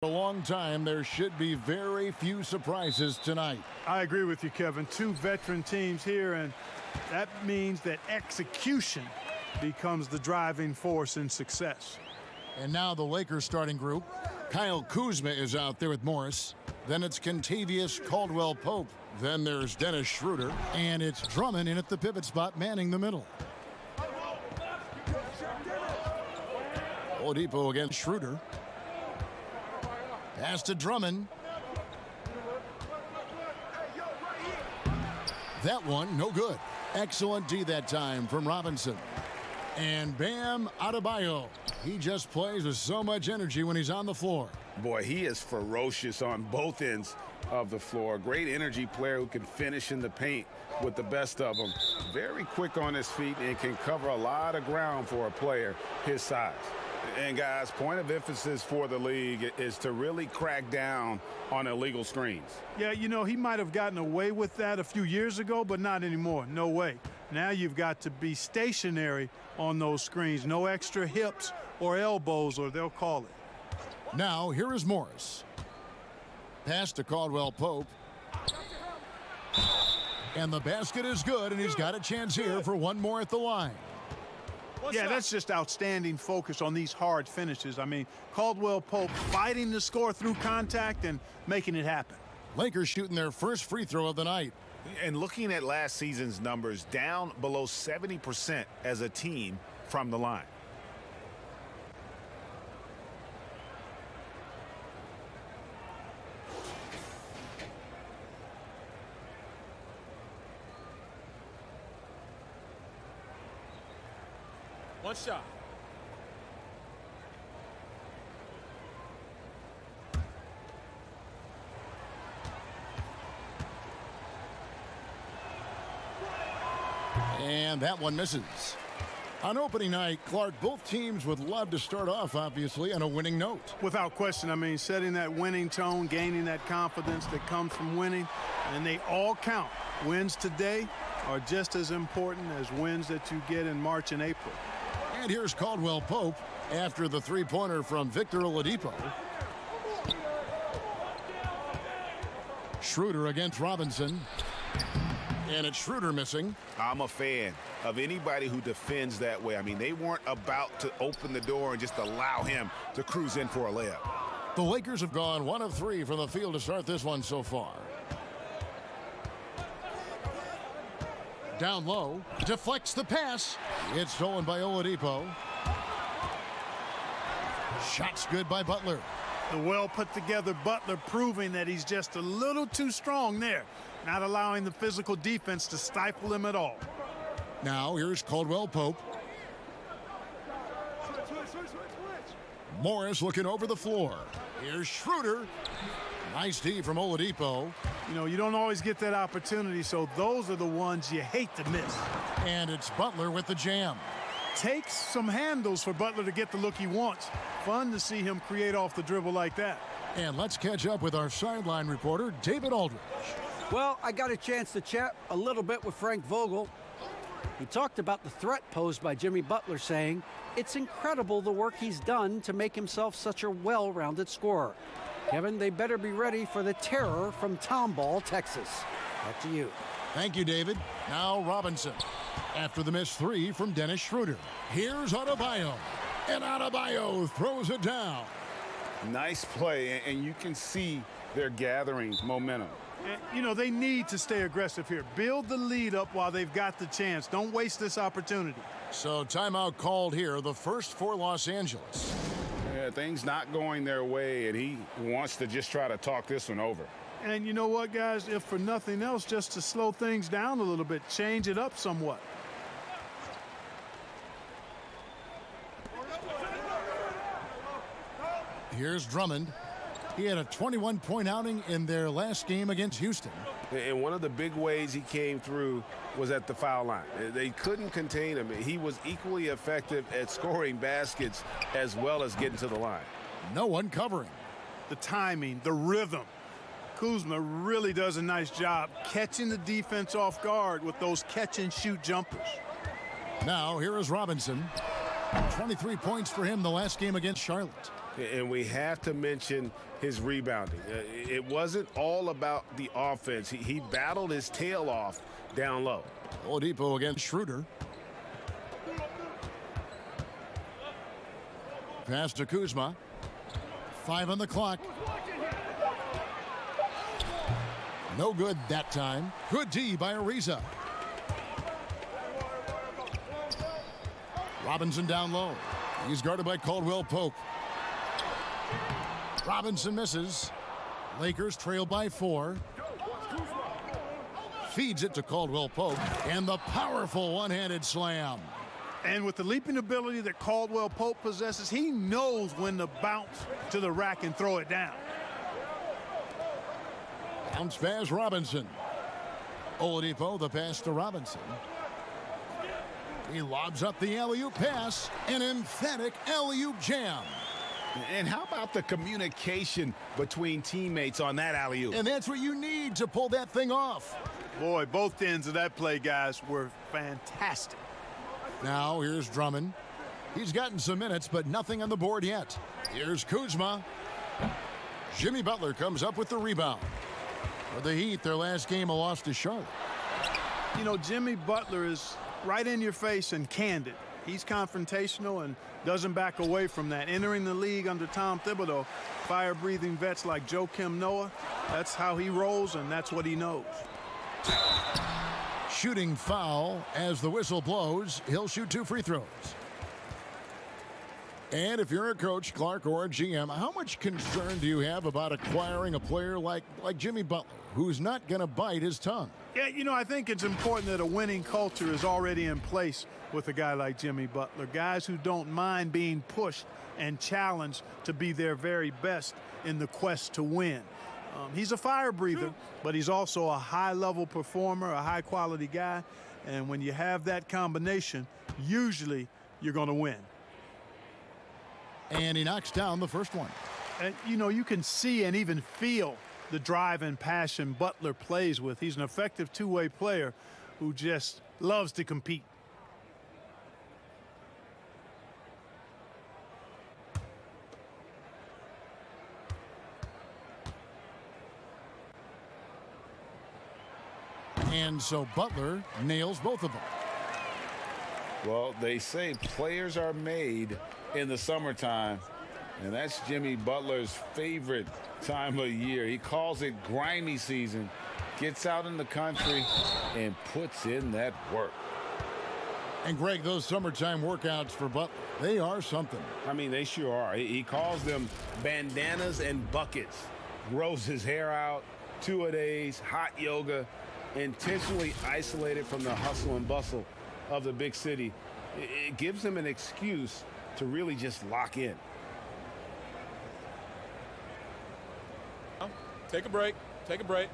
A long time, there should be very few surprises tonight. I agree with you, Kevin. Two veteran teams here, and that means that execution becomes the driving force in success. And now the Lakers starting group. Kyle Kuzma is out there with Morris. Then it's Kentavious Caldwell-Pope. Then there's Dennis Schroeder. And it's Drummond in at the pivot spot, manning the middle. Oladipo against Schroeder. Pass to Drummond. That one, no good. Excellent D that time from Robinson. And Bam Adebayo. He just plays with so much energy when he's on the floor. Boy, he is ferocious on both ends of the floor. Great energy player who can finish in the paint with the best of them. Very quick on his feet and can cover a lot of ground for a player his size. And guys, point of emphasis for the league is to really crack down on illegal screens. Yeah, you know, he might have gotten away with that a few years ago, but not anymore. No way. Now you've got to be stationary on those screens. No extra hips or elbows, or they'll call it. Now, here is Morris. Pass to Caldwell-Pope. And the basket is good, and he's got a chance here for one more at the line. Yeah, that's just outstanding focus on these hard finishes. I mean, Caldwell-Pope fighting the score through contact and making it happen. Lakers shooting their first free throw of the night. And looking at last season's numbers, down below 70% as a team from the line. One shot. And that one misses. On opening night, Clark, both teams would love to start off, obviously, on a winning note. Without question, I mean, setting that winning tone, gaining that confidence that comes from winning, and they all count. Wins today are just as important as wins that you get in March and April. And here's Caldwell-Pope after the three-pointer from Victor Oladipo. Schroeder against Robinson. And it's Schroeder missing. I'm a fan of anybody who defends that way. I mean, they weren't about to open the door and just allow him to cruise in for a layup. The Lakers have gone 1 of 3 from the field to start this one so far. Down low, deflects the pass. It's stolen by Oladipo. Shot's good by Butler. The well-put-together Butler proving that he's just a little too strong there, not allowing the physical defense to stifle him at all. Now here's Caldwell-Pope. Morris looking over the floor. Here's Schroeder. Nice D from Oladipo. You know, you don't always get that opportunity, so those are the ones you hate to miss. And it's Butler with the jam. Takes some handles for Butler to get the look he wants. Fun to see him create off the dribble like that. And let's catch up with our sideline reporter, David Aldridge. Well, I got a chance to chat a little bit with Frank Vogel. He talked about the threat posed by Jimmy Butler, saying, it's incredible the work he's done to make himself such a well-rounded scorer. Kevin, they better be ready for the terror from Tomball, Texas. Back to you. Thank you, David. Now Robinson. After the missed three from Dennis Schroeder. Here's Adebayo. And Adebayo throws it down. Nice play, and you can see they're gathering momentum. And, you know, they need to stay aggressive here. Build the lead up while they've got the chance. Don't waste this opportunity. So timeout called here, the first for Los Angeles. Yeah, things not going their way, and he wants to just try to talk this one over. And you know what, guys? If for nothing else, just to slow things down a little bit, change it up somewhat. Here's Drummond. He had a 21-point outing in their last game against Houston. And one of the big ways he came through was at the foul line. They couldn't contain him. He was equally effective at scoring baskets as well as getting to the line. No one covering. The timing, the rhythm. Kuzma really does a nice job catching the defense off guard with those catch-and-shoot jumpers. Now, here is Robinson. 23 points for him the last game against Charlotte. And we have to mention his rebounding. It wasn't all about the offense. He battled his tail off down low. Oladipo against Schroeder. Pass to Kuzma. 5 on the clock. No good that time. Good D by Ariza. Robinson down low. He's guarded by Caldwell Pope. Robinson misses. Lakers trail by 4. Feeds it to Caldwell Pope. And the powerful one-handed slam. And with the leaping ability that Caldwell Pope possesses, he knows when to bounce to the rack and throw it down. Bounce pass Robinson. Oladipo, the pass to Robinson. He lobs up the alley-oop pass. An emphatic alley-oop jam. And how about the communication between teammates on that alley-oop? And that's what you need to pull that thing off. Boy, both ends of that play, guys, were fantastic. Now here's Drummond. He's gotten some minutes, but nothing on the board yet. Here's Kuzma. Jimmy Butler comes up with the rebound. For the Heat, their last game, a loss to Charlotte. You know, Jimmy Butler is right in your face and candid. He's confrontational and doesn't back away from that. Entering the league under Tom Thibodeau, fire-breathing vets like Joakim Noah, that's how he rolls, and that's what he knows. Shooting foul as the whistle blows. He'll shoot 2 free throws. And if you're a coach, Clark, or a GM, how much concern do you have about acquiring a player like Jimmy Butler, who's not going to bite his tongue? Yeah, you know, I think it's important that a winning culture is already in place with a guy like Jimmy Butler. Guys who don't mind being pushed and challenged to be their very best in the quest to win. He's a fire breather, but he's also a high-level performer, a high-quality guy. And when you have that combination, usually you're going to win. And he knocks down the first one. And, you know, you can see and even feel the drive and passion Butler plays with. He's an effective two-way player who just loves to compete. And so Butler nails both of them. Well, they say players are made in the summertime, and that's Jimmy Butler's favorite time of year. He calls it grimy season, gets out in the country, and puts in that work. And, Greg, those summertime workouts for Butler, they are something. I mean, they sure are. He calls them bandanas and buckets. Grows his hair out, 2-a-days, hot yoga, intentionally isolated from the hustle and bustle of the big city. It gives him an excuse to really just lock in. Take a break. Take a break.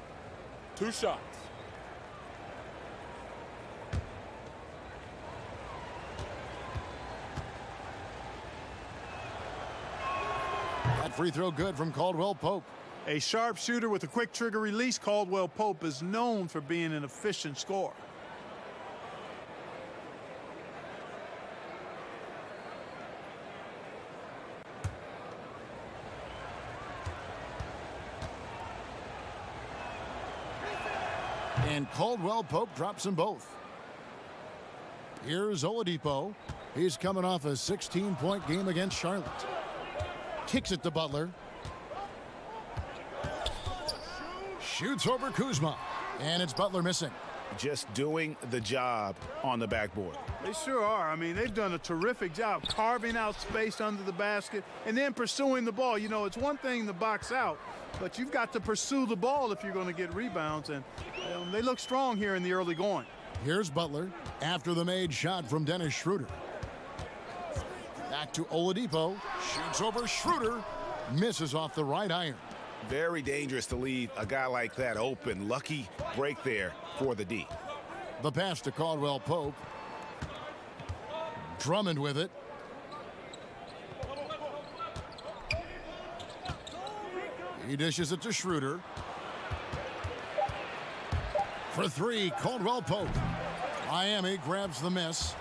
2 shots. That free throw good from Caldwell Pope. A sharp shooter with a quick trigger release, Caldwell Pope is known for being an efficient scorer. And Caldwell Pope drops them both. Here's Oladipo. He's coming off a 16-point game against Charlotte. Kicks it to Butler. Shoots over Kuzma. And it's Butler missing. Just doing the job on the backboard. They sure are. I mean, they've done a terrific job carving out space under the basket and then pursuing the ball. You know, it's one thing to box out, but you've got to pursue the ball if you're going to get rebounds. And they look strong here in the early going. Here's Butler after the made shot from Dennis Schroeder. Back to Oladipo. Shoots over Schroeder. Misses off the right iron. Very dangerous to leave a guy like that open. Lucky break there for the D. The pass to Caldwell Pope. Drummond with it. He dishes it to Schroeder. For 3, Caldwell Pope. Miami grabs the miss.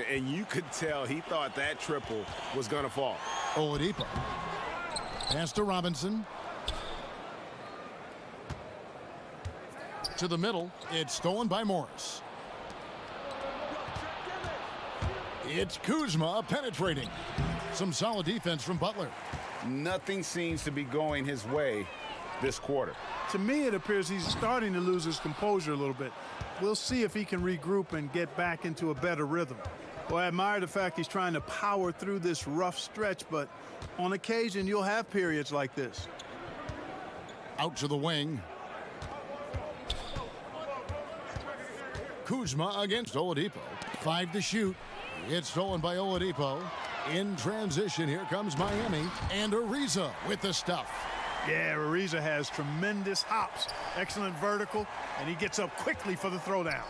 And you could tell he thought that triple was going to fall. Oladipo. Pass to Robinson. To the middle. It's stolen by Morris. It's Kuzma penetrating. Some solid defense from Butler. Nothing seems to be going his way this quarter. To me, it appears he's starting to lose his composure a little bit. We'll see if he can regroup and get back into a better rhythm. Well, I admire the fact he's trying to power through this rough stretch, but on occasion, you'll have periods like this. Out to the wing. Kuzma against Oladipo. 5 to shoot. It's stolen by Oladipo. In transition, here comes Miami. And Ariza with the stuff. Yeah, Ariza has tremendous hops. Excellent vertical, and he gets up quickly for the throwdown.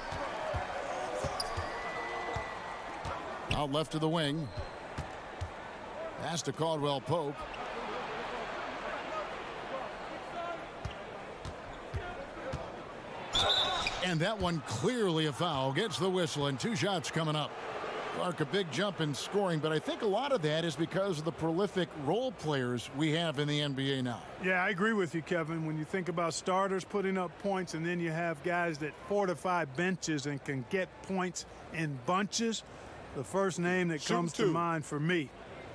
Out left to the wing. Pass to Caldwell Pope. And that one clearly a foul. Gets the whistle, and 2 shots coming up. Clark, a big jump in scoring, but I think a lot of that is because of the prolific role players we have in the NBA now. Yeah, I agree with you, Kevin. When you think about starters putting up points and then you have guys that fortify benches and can get points in bunches, the first name that comes to mind for me,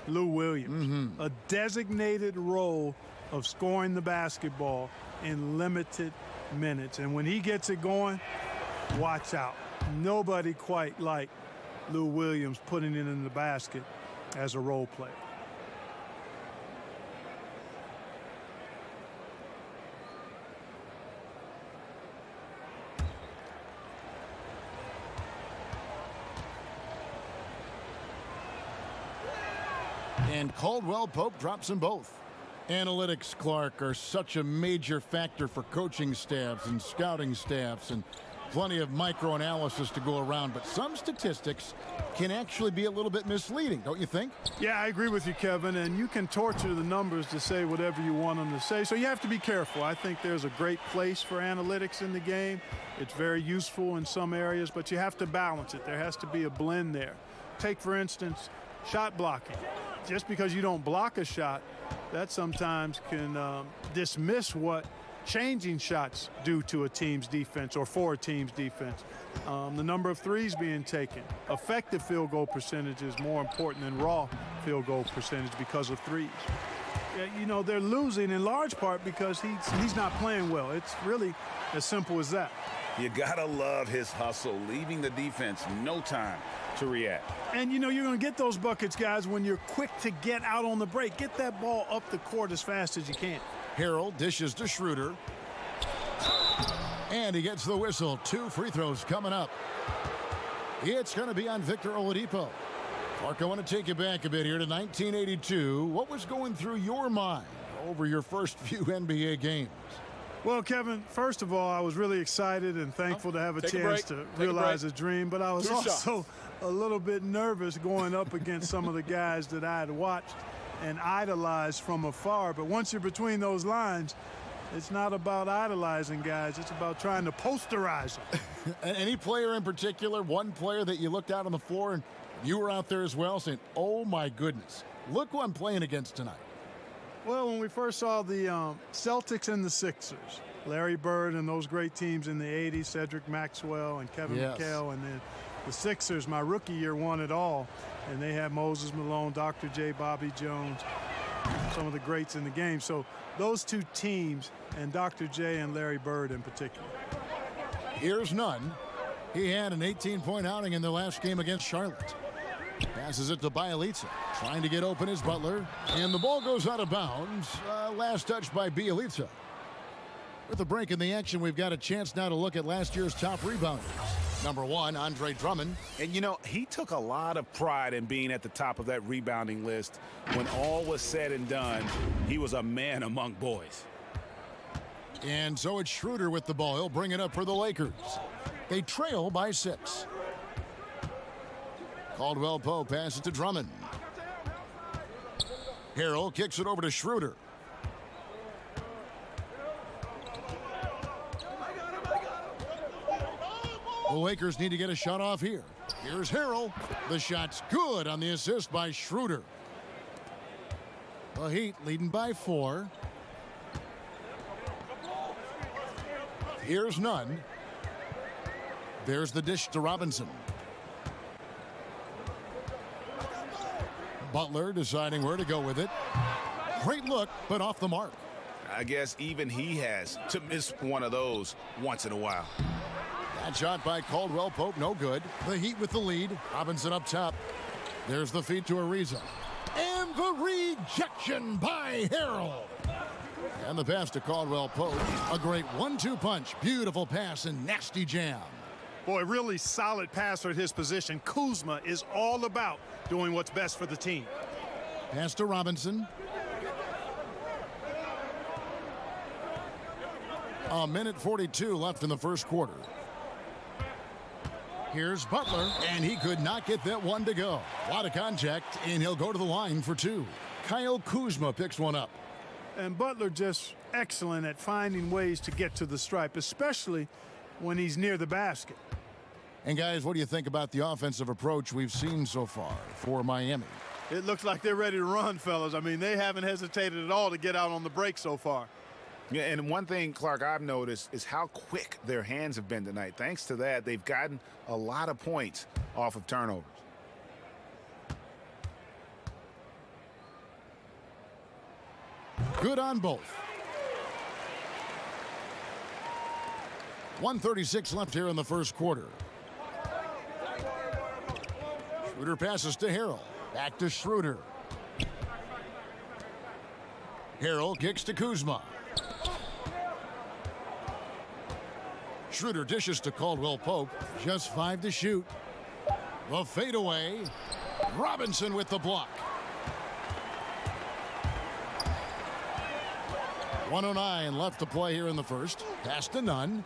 Lou Williams. A designated role of scoring the basketball in limited minutes. And when he gets it going, watch out. Nobody quite like Lou Williams putting it in the basket as a role player. And Caldwell Pope drops them both. Analytics, Clark, are such a major factor for coaching staffs and scouting staffs, and plenty of micro-analysis to go around, but some statistics can actually be a little bit misleading, don't you think? Yeah, I agree with you, Kevin, and you can torture the numbers to say whatever you want them to say, so you have to be careful. I think there's a great place for analytics in the game. It's very useful in some areas, but you have to balance it. There has to be a blend there. Take, for instance, shot blocking. Just because you don't block a shot, that sometimes can dismiss what changing shots do to a team's defense or for a team's defense. The number of threes being taken. Effective field goal percentage is more important than raw field goal percentage because of threes. Yeah, you know, they're losing in large part because he's not playing well. It's really as simple as that. You gotta love his hustle, leaving the defense no time to react. And you know you're going to get those buckets, guys, when you're quick to get out on the break. Get that ball up the court as fast as you can. Harrell dishes to Schroeder. And he gets the whistle. 2 free throws coming up. It's going to be on Victor Oladipo. Clark, I want to take you back a bit here to 1982. What was going through your mind over your first few NBA games? Well, Kevin, first of all, I was really excited and thankful to have a chance to realize a dream, but I was also a little bit nervous going up against some of the guys that I had watched and idolized from afar. But once you're between those lines, it's not about idolizing guys. It's about trying to posterize them. Any player in particular, one player that you looked out on the floor and you were out there as well saying, oh, my goodness, look who I'm playing against tonight? Well, when we first saw the Celtics and the Sixers, Larry Bird and those great teams in the 80s, Cedric Maxwell and Kevin McHale, and then the Sixers, my rookie year, won it all. And they had Moses Malone, Dr. J, Bobby Jones, some of the greats in the game. So those two teams, and Dr. J and Larry Bird in particular. Here's Nunn. He had an 18-point outing in the last game against Charlotte. Passes it to Bielitsa. Trying to get open is Butler. And the ball goes out of bounds. Last touch by Bielitsa. With a break in the action, we've got a chance now to look at last year's top rebounders. Number 1, Andre Drummond. And, you know, he took a lot of pride in being at the top of that rebounding list. When all was said and done, he was a man among boys. And so it's Schroeder with the ball. He'll bring it up for the Lakers. They trail by 6. Caldwell Pope passes to Drummond. Harrell kicks it over to Schroeder. The Lakers need to get a shot off here. Here's Harrell. The shot's good on the assist by Schroeder. The Heat leading by 4. Here's none. There's the dish to Robinson. Butler deciding where to go with it. Great look, but off the mark. I guess even he has to miss one of those once in a while. That shot by Caldwell Pope, no good. The Heat with the lead. Robinson up top. There's the feed to Ariza. And the rejection by Harrell. And the pass to Caldwell Pope. A great 1-2 punch. Beautiful pass and nasty jam. Boy, really solid passer at his position. Kuzma is all about doing what's best for the team. Pass to Robinson. A minute 42 left in the first quarter. Here's Butler, and he could not get that one to go. A lot of contact, and he'll go to the line for 2. Kyle Kuzma picks one up. And Butler just excellent at finding ways to get to the stripe, especially when he's near the basket. And guys, what do you think about the offensive approach we've seen so far for Miami? It looks like they're ready to run, fellas. I mean, they haven't hesitated at all to get out on the break so far. Yeah, and one thing, Clark, I've noticed is how quick their hands have been tonight. Thanks to that, they've gotten a lot of points off of turnovers. Good on both. 1:36 left here in the first quarter. Schroeder passes to Harrell. Back to Schroeder. Harrell kicks to Kuzma. Schroeder dishes to Caldwell Pope. Just 5 to shoot. The fadeaway. Robinson with the block. 1:09 left to play here in the first. Pass to Nunn.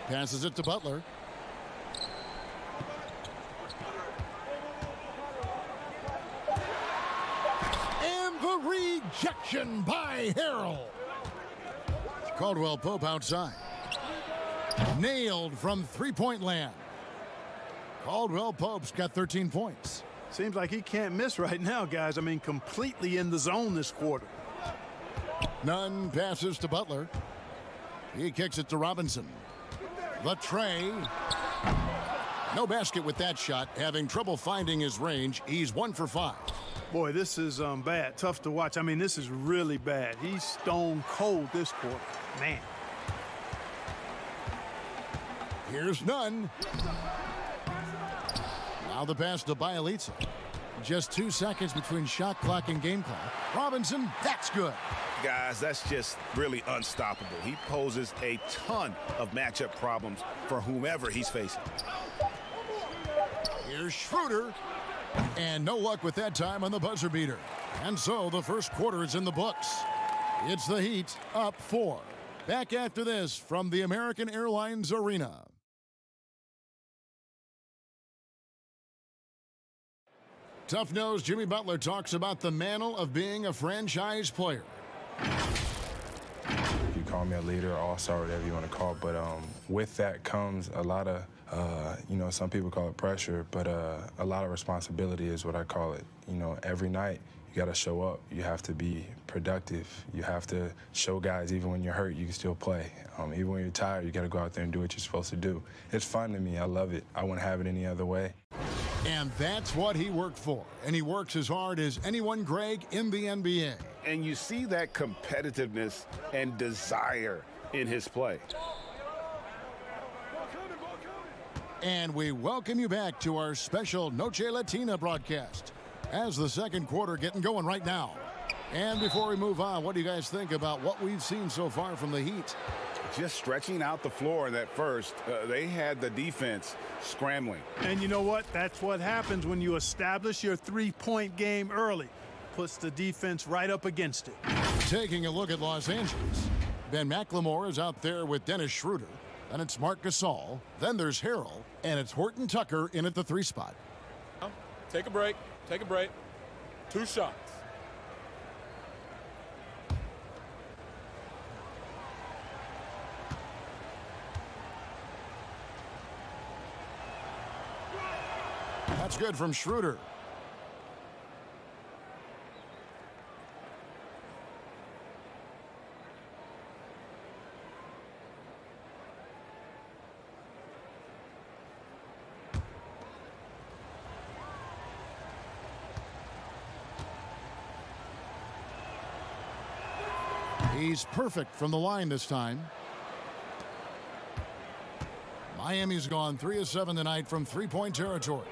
Passes it to Butler. And the rejection by Harrell. Caldwell Pope outside. Nailed from three-point land. Caldwell Pope's got 13 points. Seems like he can't miss right now, guys. I mean, completely in the zone this quarter. Nunn passes to Butler. He kicks it to Robinson. The tray. No basket with that shot. Having trouble finding his range. He's 1 for 5. Boy, this is bad. Tough to watch. I mean, this is really bad. He's stone cold this quarter. Man. Here's Nunn. Now the pass to Bielitsa. Just 2 seconds between shot clock and game clock. Robinson, that's good. Guys, that's just really unstoppable. He poses a ton of matchup problems for whomever he's facing. Here's Schroeder. And no luck with that time on the buzzer beater. And so the first quarter is in the books. It's the Heat up 4. Back after this from the American Airlines Arena. Tough-nosed Jimmy Butler talks about the mantle of being a franchise player. You call me a leader, all-star, whatever you want to call it, but with that comes a lot of, some people call it pressure, but a lot of responsibility is what I call it. You know, every night you got to show up. You have to be productive. You have to show guys even when you're hurt, you can still play. Even when you're tired, you got to go out there and do what you're supposed to do. It's fun to me. I love it. I wouldn't have it any other way. And that's what he worked for. And he works as hard as anyone, Greg, in the NBA. And you see that competitiveness and desire in his play. And we welcome you back to our special Noche Latina broadcast as the second quarter getting going right now. And before we move on, what do you guys think about what we've seen so far from the Heat? Just stretching out the floor in that first, they had the defense scrambling. And you know what? That's what happens when you establish your three-point game early. Puts the defense right up against it. Taking a look at Los Angeles. Ben McLemore is out there with Dennis Schroeder. Then it's Marc Gasol. Then there's Harrell. And it's Horton Tucker in at the 3 spot. Take a break. Take a break. 2 shots. That's good from Schroeder. He's perfect from the line this time. Miami's gone 3 of 7 tonight from three-point territory.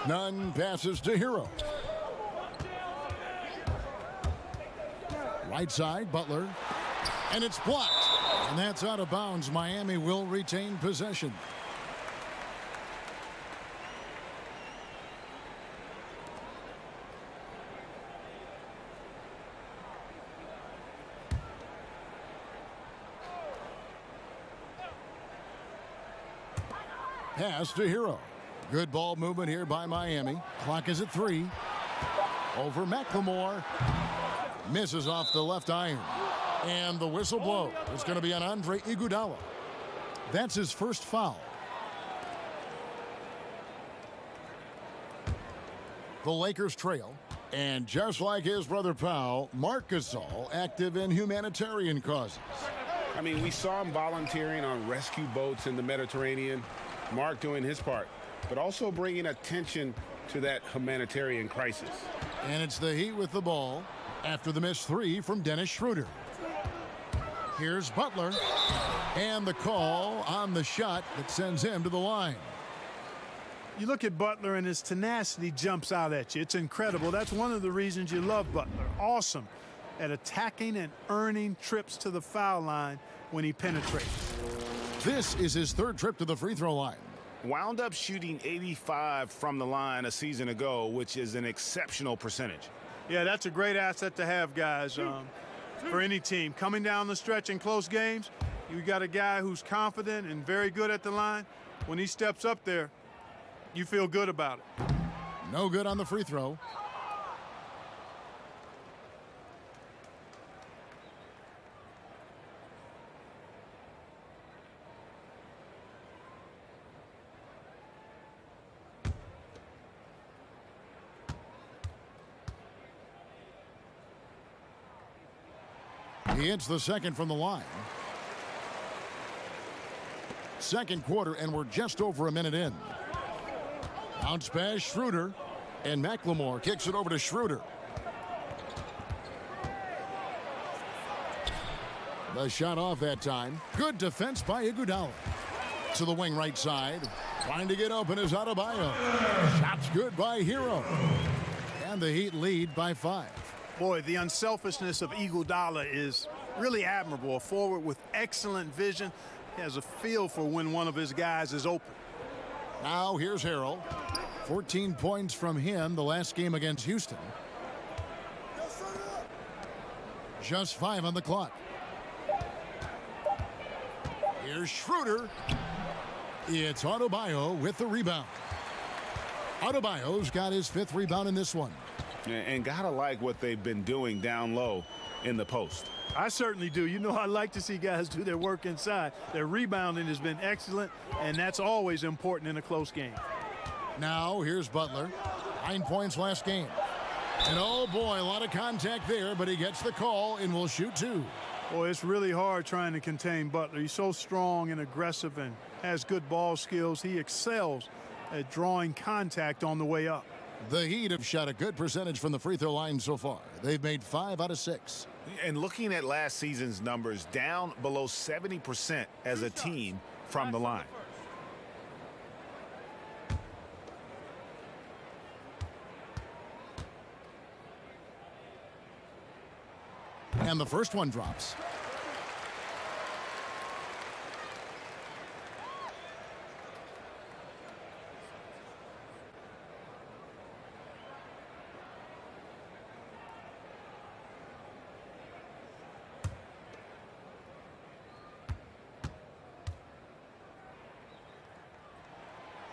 Nunn passes to Hero. Right side, Butler. And it's blocked. And that's out of bounds. Miami will retain possession. Pass to Hero. Good ball movement here by Miami. Clock is at 3. Over McLemore. Misses off the left iron. And the whistle blows. It's going to be on Andre Iguodala. That's his first foul. The Lakers trail. And just like his brother Powell, Marc Gasol active in humanitarian causes. I mean, we saw him volunteering on rescue boats in the Mediterranean. Marc doing his part, but also bringing attention to that humanitarian crisis. And it's the Heat with the ball after the missed 3 from Dennis Schroeder. Here's Butler, and the call on the shot that sends him to the line. You look at Butler and his tenacity jumps out at you. It's incredible. That's one of the reasons you love Butler. Awesome at attacking and earning trips to the foul line when he penetrates. This is his 3rd trip to the free throw line. Wound up shooting 85 from the line a season ago, which is an exceptional percentage. Yeah, that's a great asset to have, guys, for any team. Coming down the stretch in close games, you got a guy who's confident and very good at the line. When he steps up there, you feel good about it. No good on the free throw. He hits the second from the line. Second quarter, and we're just over a minute in. Bounce pass, Schroeder. And McLemore kicks it over to Schroeder. The shot off that time. Good defense by Iguodala. To the wing right side. Trying to get open is Adebayo. Shot's good by Hero. And the Heat lead by 5. Boy, the unselfishness of Iguodala is really admirable. A forward with excellent vision. He has a feel for when one of his guys is open. Now here's Harrell. 14 points from him the last game against Houston. Just 5 on the clock. Here's Schroeder. It's Adebayo with the rebound. Adebayo's got his 5th rebound in this one. And gotta like what they've been doing down low in the post. I certainly do. You know, I like to see guys do their work inside. Their rebounding has been excellent, and that's always important in a close game. Now here's Butler. 9 points last game. And oh boy, a lot of contact there, but he gets the call and will shoot 2. Boy, it's really hard trying to contain Butler. He's so strong and aggressive and has good ball skills. He excels at drawing contact on the way up. The Heat have shot a good percentage from the free throw line so far. They've made 5 out of 6. And looking at last season's numbers, down below 70% as a team from the line. And the first one drops.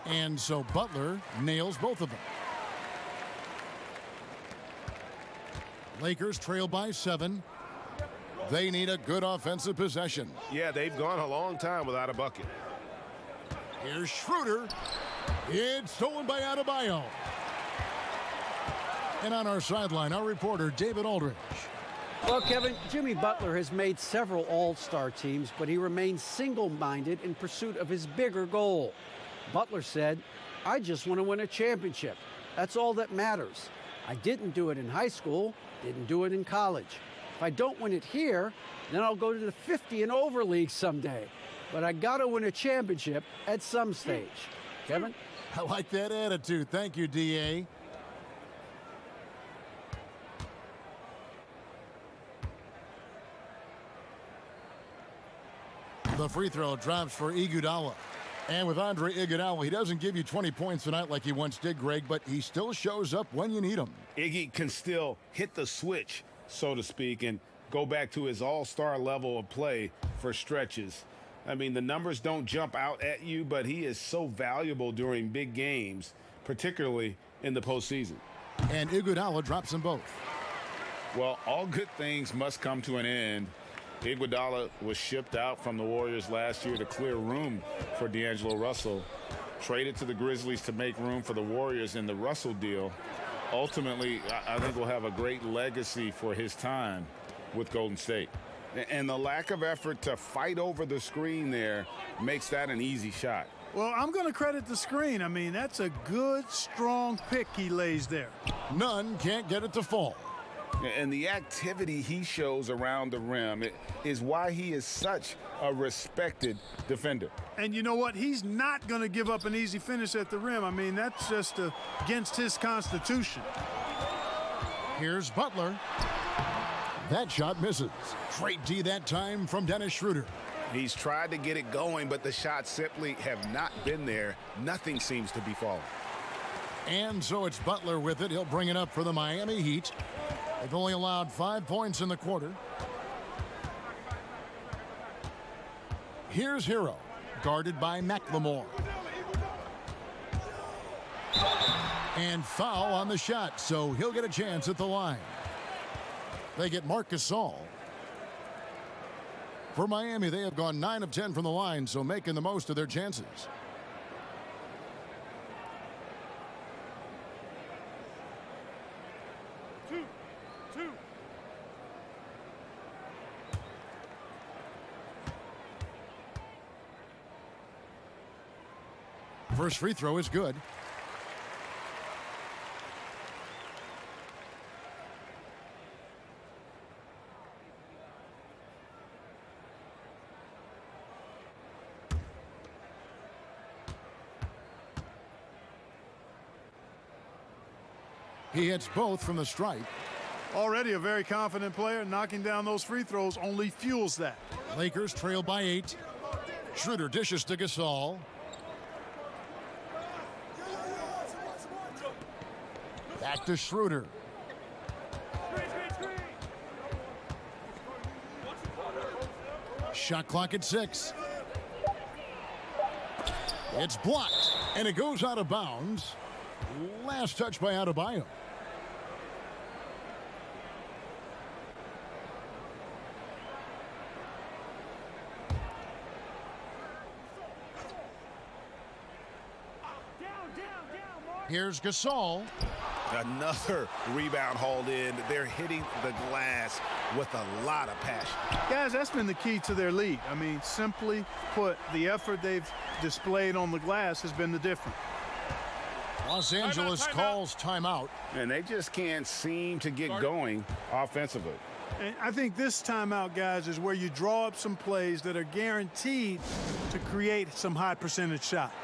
And so Butler nails both of them. Lakers trail by 7. They need a good offensive possession. Yeah, they've gone a long time without a bucket. Here's Schroeder. It's stolen by Adebayo. And on our sideline, our reporter, David Aldridge. Well, Kevin, Jimmy Butler has made several all-star teams, but he remains single-minded in pursuit of his bigger goal. Butler said, "I just want to win a championship. That's all that matters. I didn't do it in high school, didn't do it in college. If I don't win it here, then I'll go to the 50 and over league someday. But I got to win a championship at some stage. Kevin? I like that attitude. Thank you, D.A. The free throw drops for Iguodala. And with Andre Iguodala, he doesn't give you 20 points tonight like he once did, Greg, but he still shows up when you need him. Iggy can still hit the switch, so to speak, and go back to his all-star level of play for stretches. I mean, the numbers don't jump out at you, but he is so valuable during big games, particularly in the postseason. And Iguodala drops them both. Well, all good things must come to an end. Iguodala was shipped out from the Warriors last year to clear room for D'Angelo Russell. Traded to the Grizzlies to make room for the Warriors in the Russell deal. Ultimately, I think we'll have a great legacy for his time with Golden State. And the lack of effort to fight over the screen there makes that an easy shot. Well, I'm going to credit the screen. I mean, that's a good, strong pick he lays there. None can't get it to fall. And the activity he shows around the rim is why he is such a respected defender. And you know what? He's not going to give up an easy finish at the rim. I mean, that's just against his constitution. Here's Butler. That shot misses. Great D that time from Dennis Schroeder. He's tried to get it going, but the shots simply have not been there. Nothing seems to be falling. And so it's Butler with it. He'll bring it up for the Miami Heat. They've only allowed 5 points in the quarter. Here's Hero, guarded by McLemore. And foul on the shot, so he'll get a chance at the line. They get Marc Gasol. For Miami, they have gone 9 of 10 from the line, so making the most of their chances. Two. First free throw is good. He hits both from the stripe. Already a very confident player. Knocking down those free throws only fuels that. Lakers trail by 8. Schroeder dishes to Gasol. Back to Schroeder. Shot clock at 6. It's blocked, and it goes out of bounds. Last touch by Adebayo. Here's Gasol. Another rebound hauled in. They're hitting the glass with a lot of passion. Guys, that's been the key to their lead. I mean, simply put, the effort they've displayed on the glass has been the difference. Los Angeles calls timeout. And they just can't seem to get going offensively. And I think this timeout, guys, is where you draw up some plays that are guaranteed to create some high percentage shots.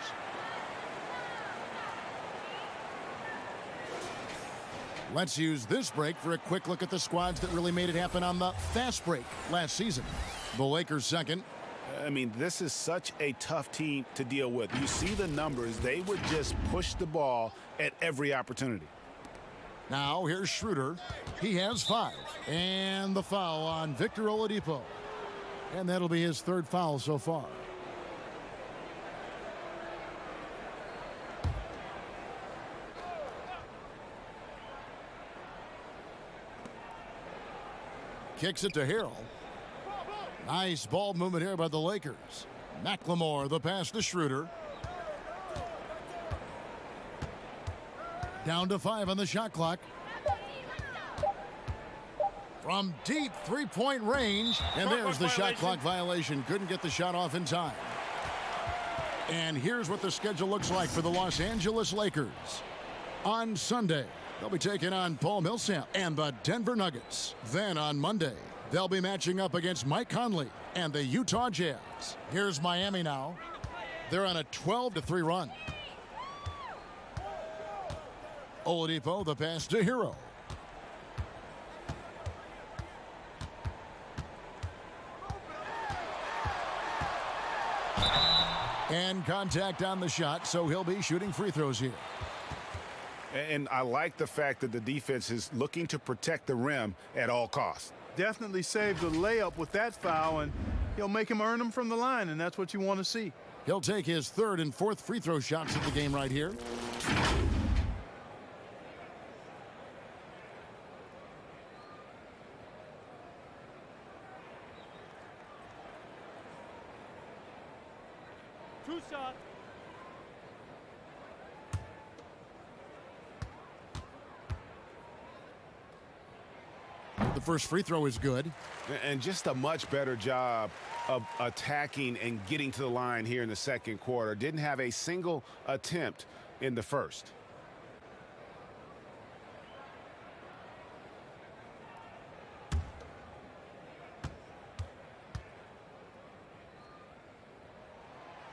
Let's use this break for a quick look at the squads that really made it happen on the fast break last season. The Lakers second. I mean, this is such a tough team to deal with. You see the numbers. They would just push the ball at every opportunity. Now here's Schroeder. He has 5. And the foul on Victor Oladipo. And that'll be his 3rd foul so far. Kicks it to Harrell. Nice ball movement here by the Lakers. McLemore, the pass to Schroeder. Down to 5 on the shot clock. From deep three-point range. And there's the shot clock violation. Couldn't get the shot off in time. And here's what the schedule looks like for the Los Angeles Lakers. On Sunday, They'll be taking on Paul Millsap and the Denver Nuggets. Then on Monday, they'll be matching up against Mike Conley and the Utah Jazz. Here's Miami now. They're on a 12-3 run. Oladipo, the pass to Hero. And contact on the shot, so he'll be shooting free throws here. And I like the fact that the defense is looking to protect the rim at all costs. Definitely saved the layup with that foul, and he'll make him earn them from the line, and that's what you want to see. He'll take his third and fourth free throw shots of the game right here. Two shots. The first free throw is good. And just a much better job of attacking and getting to the line here in the second quarter. Didn't have a single attempt in the first.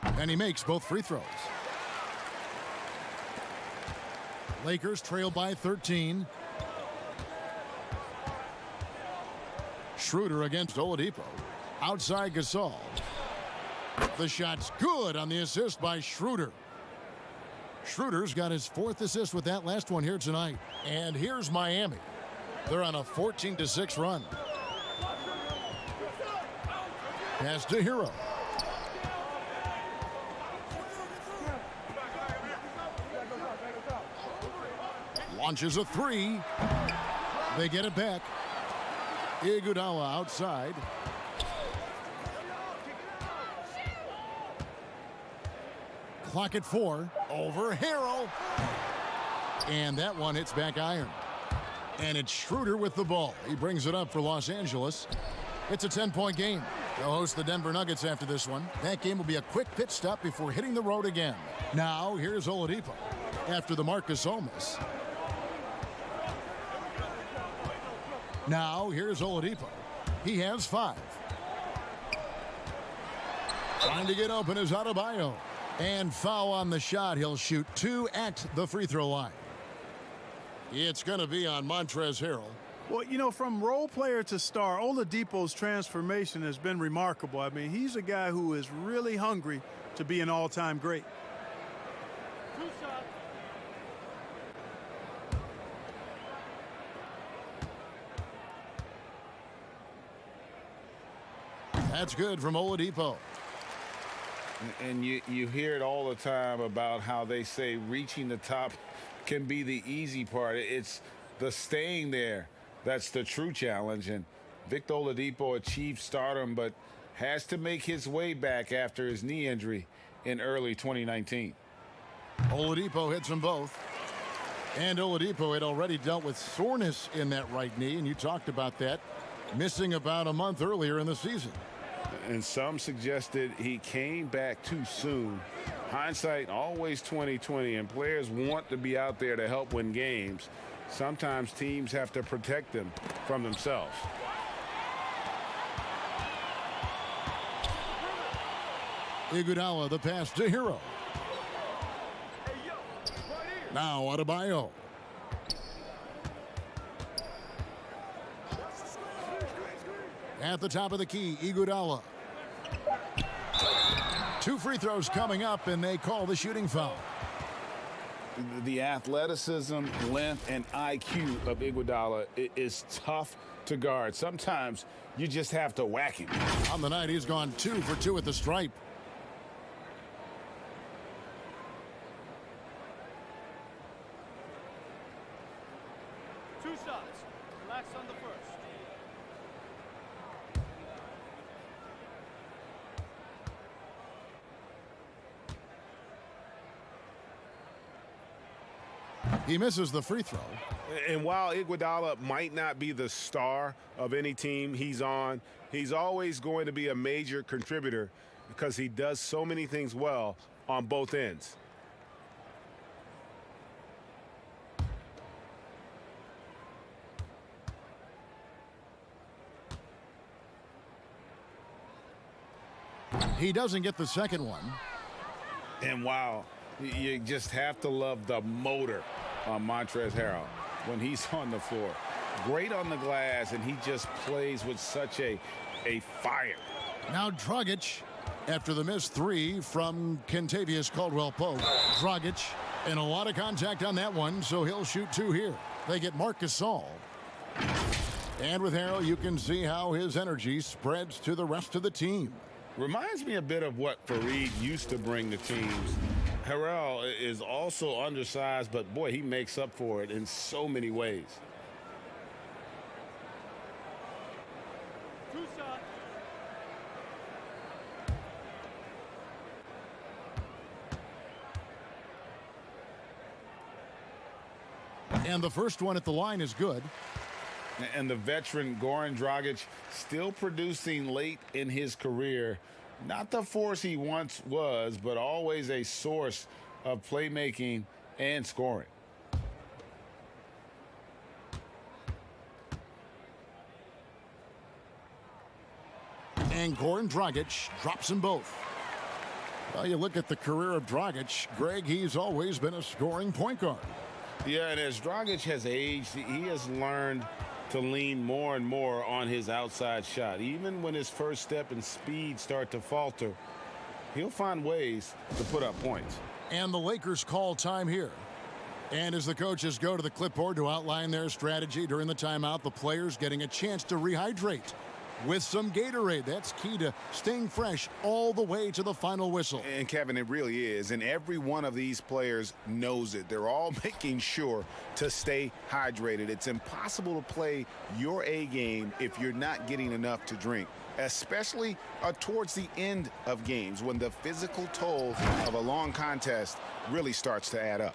And he makes both free throws. Lakers trail by 13. Schroeder against Oladipo. Outside Gasol. The shot's good on the assist by Schroeder. Schroeder's got his fourth assist with that last one here tonight. And here's Miami. They're on a 14-6 run. Pass to Hero. Launches a three. They get it back. Iguodala outside. Clock at 4. Over Harrell. And that one hits back iron. And it's Schroeder with the ball. He brings it up for Los Angeles. It's a 10-point game. They'll host the Denver Nuggets after this one. That game will be a quick pit stop before hitting the road again. Now, here's Oladipo after the Marcus Olmas. Now, here's Oladipo. He has 5. Trying to get open is Adebayo. And foul on the shot. He'll shoot 2 at the free throw line. It's going to be on Montrezl Harrell. Well, you know, from role player to star, Oladipo's transformation has been remarkable. I mean, he's a guy who is really hungry to be an all-time great. Two shots. That's good from Oladipo. And you hear it all the time about how they say reaching the top can be the easy part. It's the staying there that's the true challenge. And Victor Oladipo achieved stardom, but has to make his way back after his knee injury in early 2019. Oladipo hits them both. And Oladipo had already dealt with soreness in that right knee, and you talked about that, missing about a month earlier in the season. And some suggested he came back too soon. Hindsight always 20/20, and players want to be out there to help win games. Sometimes teams have to protect them from themselves. Iguodala, the pass to Hero. Now Adebayo. At the top of the key, Iguodala. 2 free throws coming up, and they call the shooting foul. The athleticism, length, and IQ of Iguodala is tough to guard. Sometimes you just have to whack him. On the night, he's gone 2 for 2 at the stripe. Two shots. Relax on the first. He misses the free throw. And while Iguodala might not be the star of any team he's on, he's always going to be a major contributor because he does so many things well on both ends. He doesn't get the second one. And wow, you just have to love the motor on Montrezl Harrell when he's on the floor. Great on the glass, and he just plays with such a fire. Now Dragic, after the missed three from Kentavious Caldwell-Pope. Dragic, and a lot of contact on that one, so he'll shoot two here. They get Marc Gasol. And with Harrell, you can see how his energy spreads to the rest of the team. Reminds me a bit of what Fareed used to bring to teams. Harrell is also undersized, but boy, he makes up for it in so many ways. Two shots. And the first one at the line is good. And the veteran Goran Dragic still producing late in his career. Not the force he once was, but always a source of playmaking and scoring. And Goran Dragic drops them both. Well, you look at the career of Dragic, Greg, he's always been a scoring point guard. Yeah, and as Dragic has aged, he has learned to lean more and more on his outside shot. Even when his first step and speed start to falter, he'll find ways to put up points. And the Lakers call time here. And as the coaches go to the clipboard to outline their strategy during the timeout, the players getting a chance to rehydrate with some Gatorade. That's key to staying fresh all the way to the final whistle. And Kevin, it really is. And every one of these players knows it. They're all making sure to stay hydrated. It's impossible to play your A game if you're not getting enough to drink, especially towards the end of games when the physical toll of a long contest really starts to add up.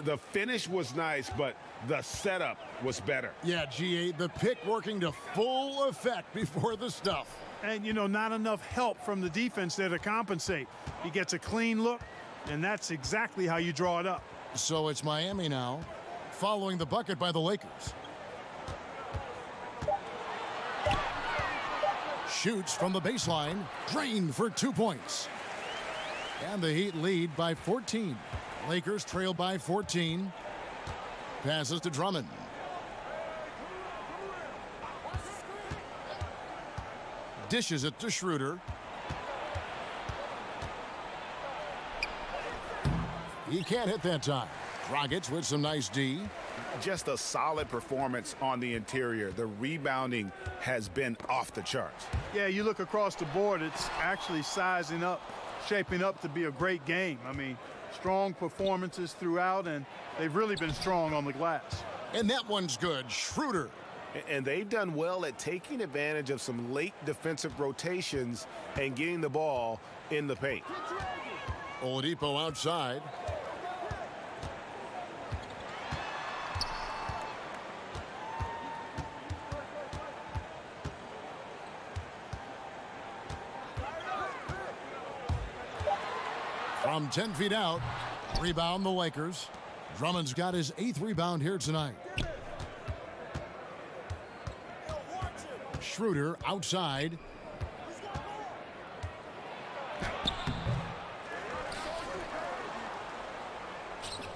The finish was nice, but the setup was better. Yeah, GA, the pick working to full effect before the stuff. And, you know, not enough help from the defense there to compensate. He gets a clean look, and that's exactly how you draw it up. So it's Miami now, following the bucket by the Lakers. Shoots from the baseline, drained for 2 points. And the Heat lead by 14. Lakers trail by 14. Passes to Drummond. Dishes it to Schroeder. He can't hit that time. Dragic with some nice D. Just a solid performance on the interior. The rebounding has been off the charts. Yeah, you look across the board, it's actually sizing up, shaping up to be a great game. I mean, strong performances throughout, and they've really been strong on the glass. And that one's good. Schroeder. And they've done well at taking advantage of some late defensive rotations and getting the ball in the paint. Oladipo outside. From 10 feet out, rebound the Lakers. Drummond's got his 8th rebound here tonight. Schroeder outside.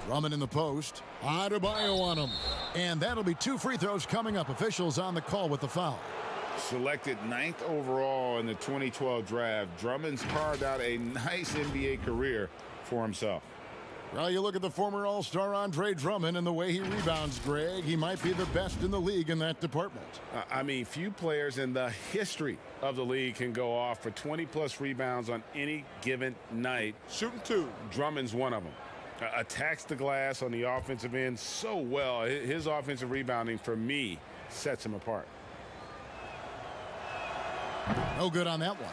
Drummond in the post. Adebayo on him. And that'll be 2 free throws coming up. Officials on the call with the foul. Selected 9th overall in the 2012 draft, Drummond's carved out a nice NBA career for himself. Well, you look at the former All-Star Andre Drummond and the way he rebounds, Greg. He might be the best in the league in that department. I mean, few players in the history of the league can go off for 20-plus rebounds on any given night. Shooting two. Drummond's one of them. Attacks the glass on the offensive end so well. His offensive rebounding, for me, sets him apart. No good on that one.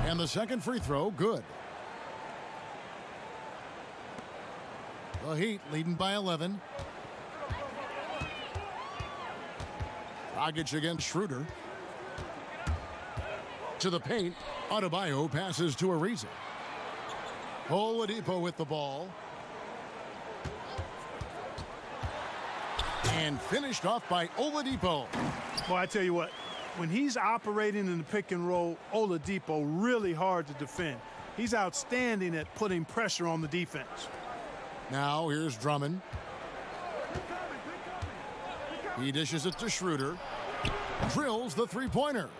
And the second free throw, good. The Heat leading by 11. Dragic against Schroeder. To the paint, Adebayo passes to Ariza. Oladipo with the ball. And finished off by Oladipo. Well, I tell you what, when he's operating in the pick and roll, Oladipo really hard to defend. He's outstanding at putting pressure on the defense. Now here's Drummond. He dishes it to Schroeder. Drills the three-pointer.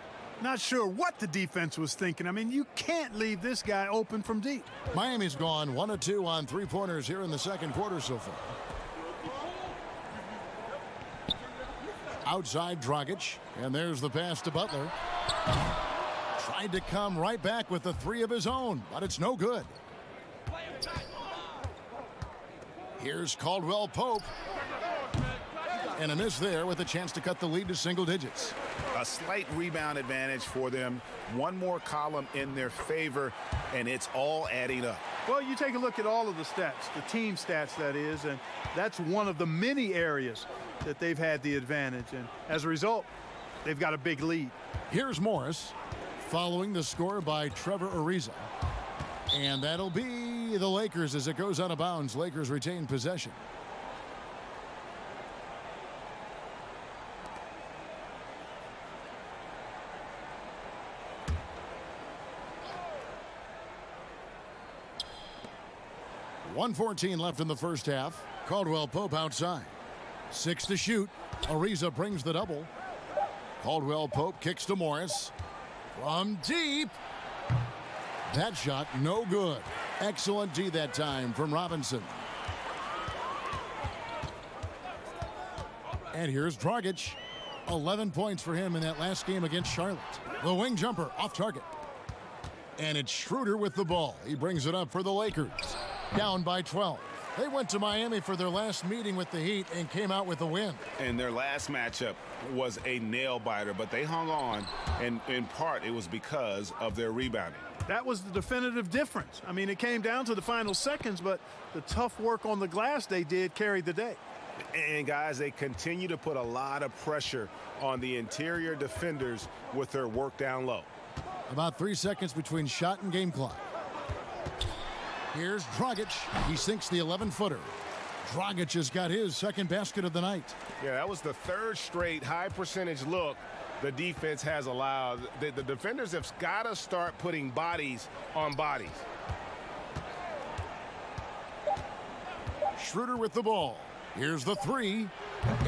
Not sure what the defense was thinking. I mean, you can't leave this guy open from deep. Miami's gone 1 of 2 on three-pointers here in the second quarter so far. Outside Dragic, and there's the pass to Butler. Tried to come right back with the three of his own, but it's no good. Here's Caldwell Pope. And a miss there with a chance to cut the lead to single digits. A slight rebound advantage for them. One more column in their favor, and it's all adding up. Well, you take a look at all of the stats, the team stats that is, and that's one of the many areas that they've had the advantage. And as a result, they've got a big lead. Here's Morris following the score by Trevor Ariza. And that'll be the Lakers as it goes out of bounds. Lakers retain possession. .114 left in the first half. Caldwell Pope outside. 6 to shoot. Ariza brings the double. Caldwell Pope kicks to Morris. From deep. That shot no good. Excellent D that time from Robinson. And here's Dragic. 11 points for him in that last game against Charlotte. The wing jumper off target. And it's Schroeder with the ball. He brings it up for the Lakers. Down by 12. They went to Miami for their last meeting with the Heat and came out with a win. And their last matchup was a nail-biter, but they hung on, and in part it was because of their rebounding. That was the definitive difference. I mean, it came down to the final seconds, but the tough work on the glass they did carried the day. And guys, they continue to put a lot of pressure on the interior defenders with their work down low. About 3 seconds between shot and game clock. Here's Dragic. He sinks the 11-footer. Dragic has got his second basket of the night. Yeah, that was the third straight high-percentage look the defense has allowed. The defenders have got to start putting bodies on bodies. Schroeder with the ball. Here's the three.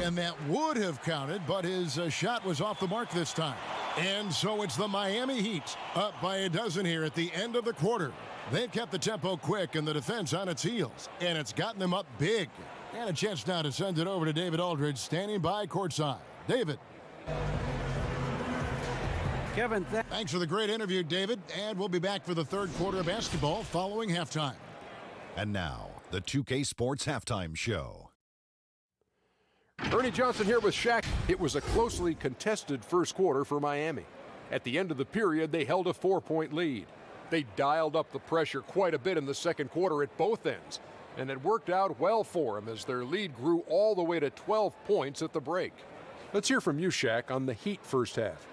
And that would have counted, but his shot was off the mark this time. And so it's the Miami Heat up by a dozen here at the end of the quarter. They've kept the tempo quick and the defense on its heels, and it's gotten them up big. And a chance now to send it over to David Aldridge, standing by courtside. David. Kevin, thanks for the great interview, David. And we'll be back for the third quarter of basketball following halftime. And now, the 2K Sports Halftime Show. Ernie Johnson here with Shaq. It was a closely contested first quarter for Miami. At the end of the period, they held a 4-point lead. They dialed up the pressure quite a bit in the second quarter at both ends, and it worked out well for them as their lead grew all the way to 12 points at the break. Let's hear from you, Shaq, on the Heat first half.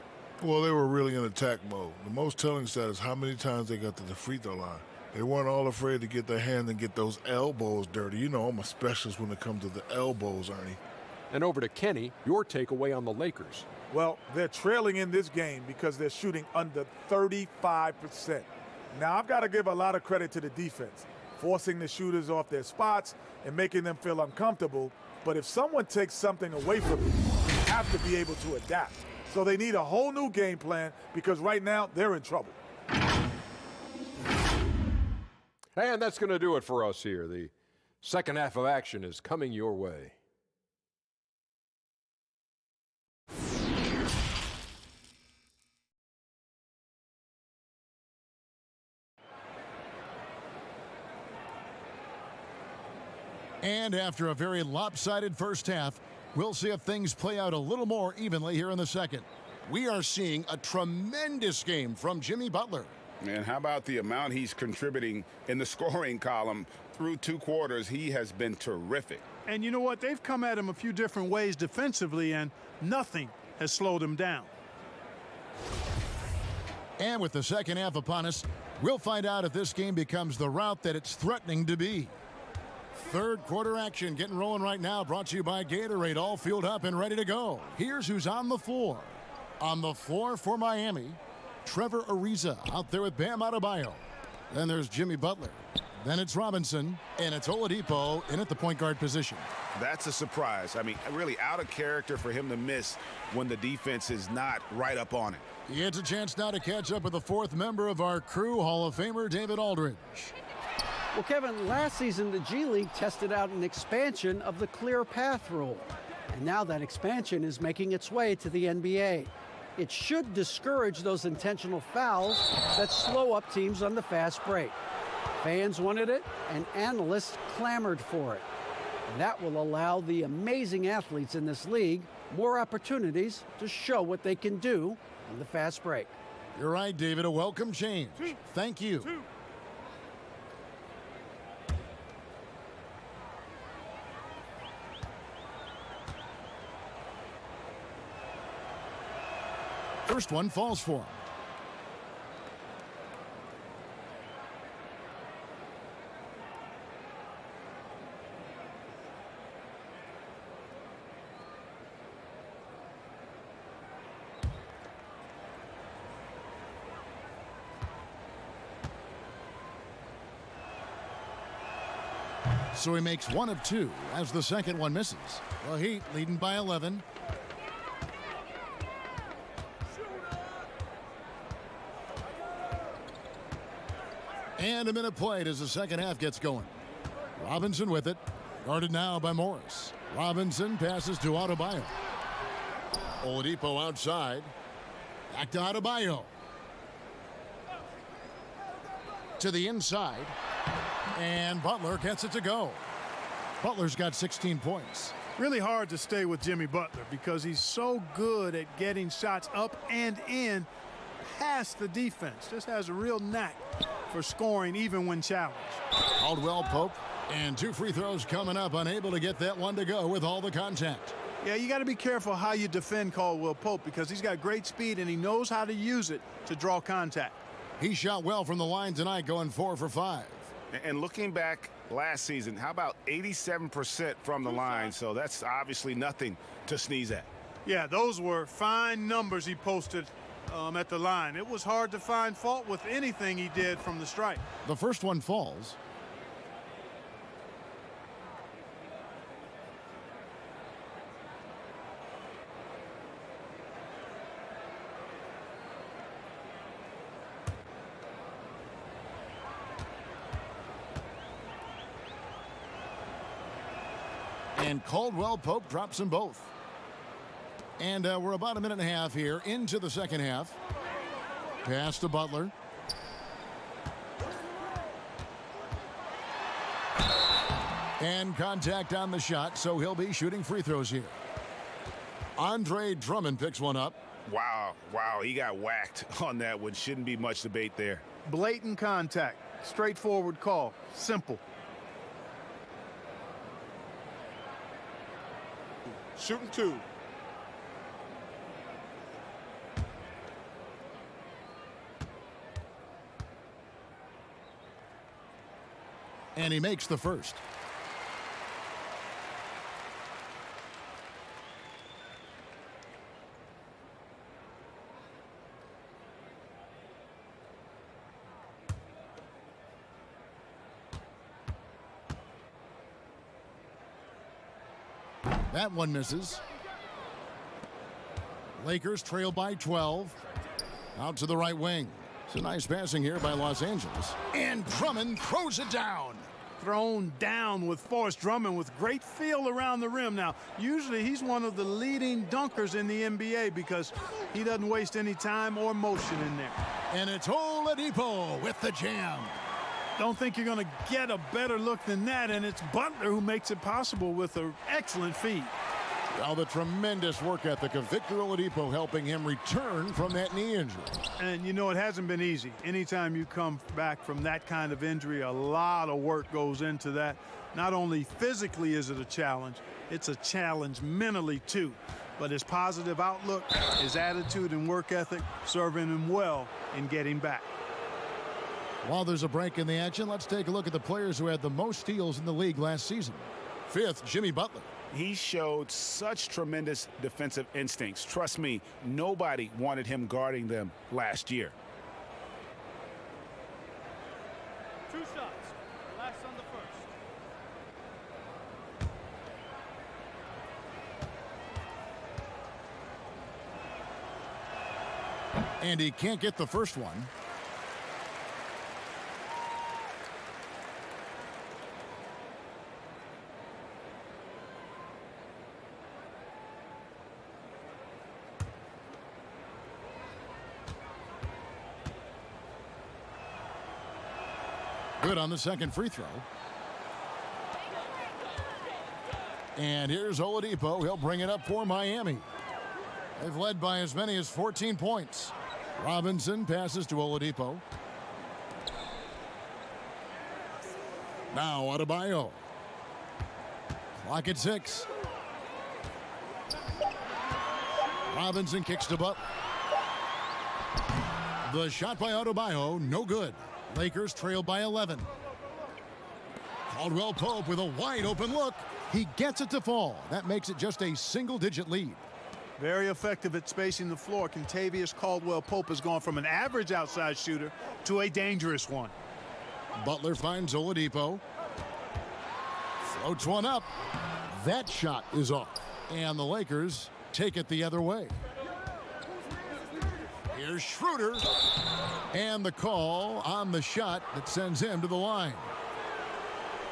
Well, they were really in attack mode. The most telling stat is how many times they got to the free throw line. They weren't all afraid to get their hand and get those elbows dirty. You know I'm a specialist when it comes to the elbows, Ernie. And over to Kenny, your takeaway on the Lakers. Well, they're trailing in this game because they're shooting under 35%. Now, I've got to give a lot of credit to the defense, forcing the shooters off their spots and making them feel uncomfortable. But if someone takes something away from you, you have to be able to adapt. So they need a whole new game plan because right now they're in trouble. And that's going to do it for us here. The second half of action is coming your way. And after a very lopsided first half, we'll see if things play out a little more evenly here in the second. We are seeing a tremendous game from Jimmy Butler. And how about the amount he's contributing in the scoring column through 2 quarters? He has been terrific. And you know what? They've come at him a few different ways defensively, and nothing has slowed him down. And with the second half upon us, we'll find out if this game becomes the route that it's threatening to be. Third quarter action getting rolling right now, brought to you by Gatorade, all fueled up and ready to go. Here's who's on the floor. On the floor for Miami, Trevor Ariza out there with Bam Adebayo. Then there's Jimmy Butler. Then it's Robinson, and it's Oladipo in at the point guard position. That's a surprise. I mean, really out of character for him to miss when the defense is not right up on it. He gets a chance now to catch up with the fourth member of our crew, Hall of Famer David Aldridge. Well, Kevin, last season the G League tested out an expansion of the clear path rule. And now that expansion is making its way to the NBA. It should discourage those intentional fouls that slow up teams on the fast break. Fans wanted it, and analysts clamored for it. And that will allow the amazing athletes in this league more opportunities to show what they can do on the fast break. You're right, David. A welcome change. Thank you. First one falls for him. So he makes one of two as the second one misses. The Heat leading by 11. And a minute played as the second half gets going. Robinson with it. Guarded now by Morris. Robinson passes to Adebayo. Oladipo outside. Back to Adebayo. To the inside. And Butler gets it to go. Butler's got 16 points. Really hard to stay with Jimmy Butler because he's so good at getting shots up and in past the defense. Just has a real knack for scoring even when challenged. Caldwell Pope, and 2 free throws coming up, unable to get that one to go with all the contact. Yeah, you got to be careful how you defend Caldwell Pope because he's got great speed and he knows how to use it to draw contact. He shot well from the line tonight, going 4 for 5. And looking back last season, how about 87% from the line? So that's obviously nothing to sneeze at. Yeah, those were fine numbers he posted at the line. It was hard to find fault with anything he did from the stripe. The first one falls. And Caldwell Pope drops them both. And we're about a minute and a half here into the second half. Pass to Butler. And contact on the shot, so he'll be shooting free throws here. Andre Drummond picks one up. Wow, he got whacked on that one. Shouldn't be much debate there. Blatant contact, straightforward call, simple. Shooting 2. And he makes the first. That one misses. Lakers trail by 12. Out to the right wing. It's a nice passing here by Los Angeles. And Drummond throws it down. Thrown down with force. Drummond with great feel around the rim. Now, usually he's one of the leading dunkers in the NBA because he doesn't waste any time or motion in there. And it's Oladipo with the jam. Don't think you're going to get a better look than that, and it's Butler who makes it possible with an excellent feed. Well, the tremendous work ethic of Victor Oladipo helping him return from that knee injury. And, you know, it hasn't been easy. Anytime you come back from that kind of injury, a lot of work goes into that. Not only physically is it a challenge, it's a challenge mentally, too. but his positive outlook, his attitude and work ethic serving him well in getting back. While there's a break in the action, let's take a look at the players who had the most steals in the league last season. 5th, Jimmy Butler. He showed such tremendous defensive instincts. Trust me, nobody wanted him guarding them last year. 2 shots. Last on the first. And he can't get the first one. Good on the second free throw. And here's Oladipo. He'll bring it up for Miami. They've led by as many as 14 points. Robinson passes to Oladipo. Now Adebayo. Clock at 6. Robinson kicks to Butler. The shot by Adebayo, no good. Lakers trail by 11. Caldwell Pope with a wide open look. He gets it to fall. That makes it just a single-digit lead. Very effective at spacing the floor. Kentavious Caldwell-Pope has gone from an average outside shooter to a dangerous one. Butler finds Oladipo. Floats one up. That shot is off. And the Lakers take it the other way. Here's Schroeder. And the call on the shot that sends him to the line.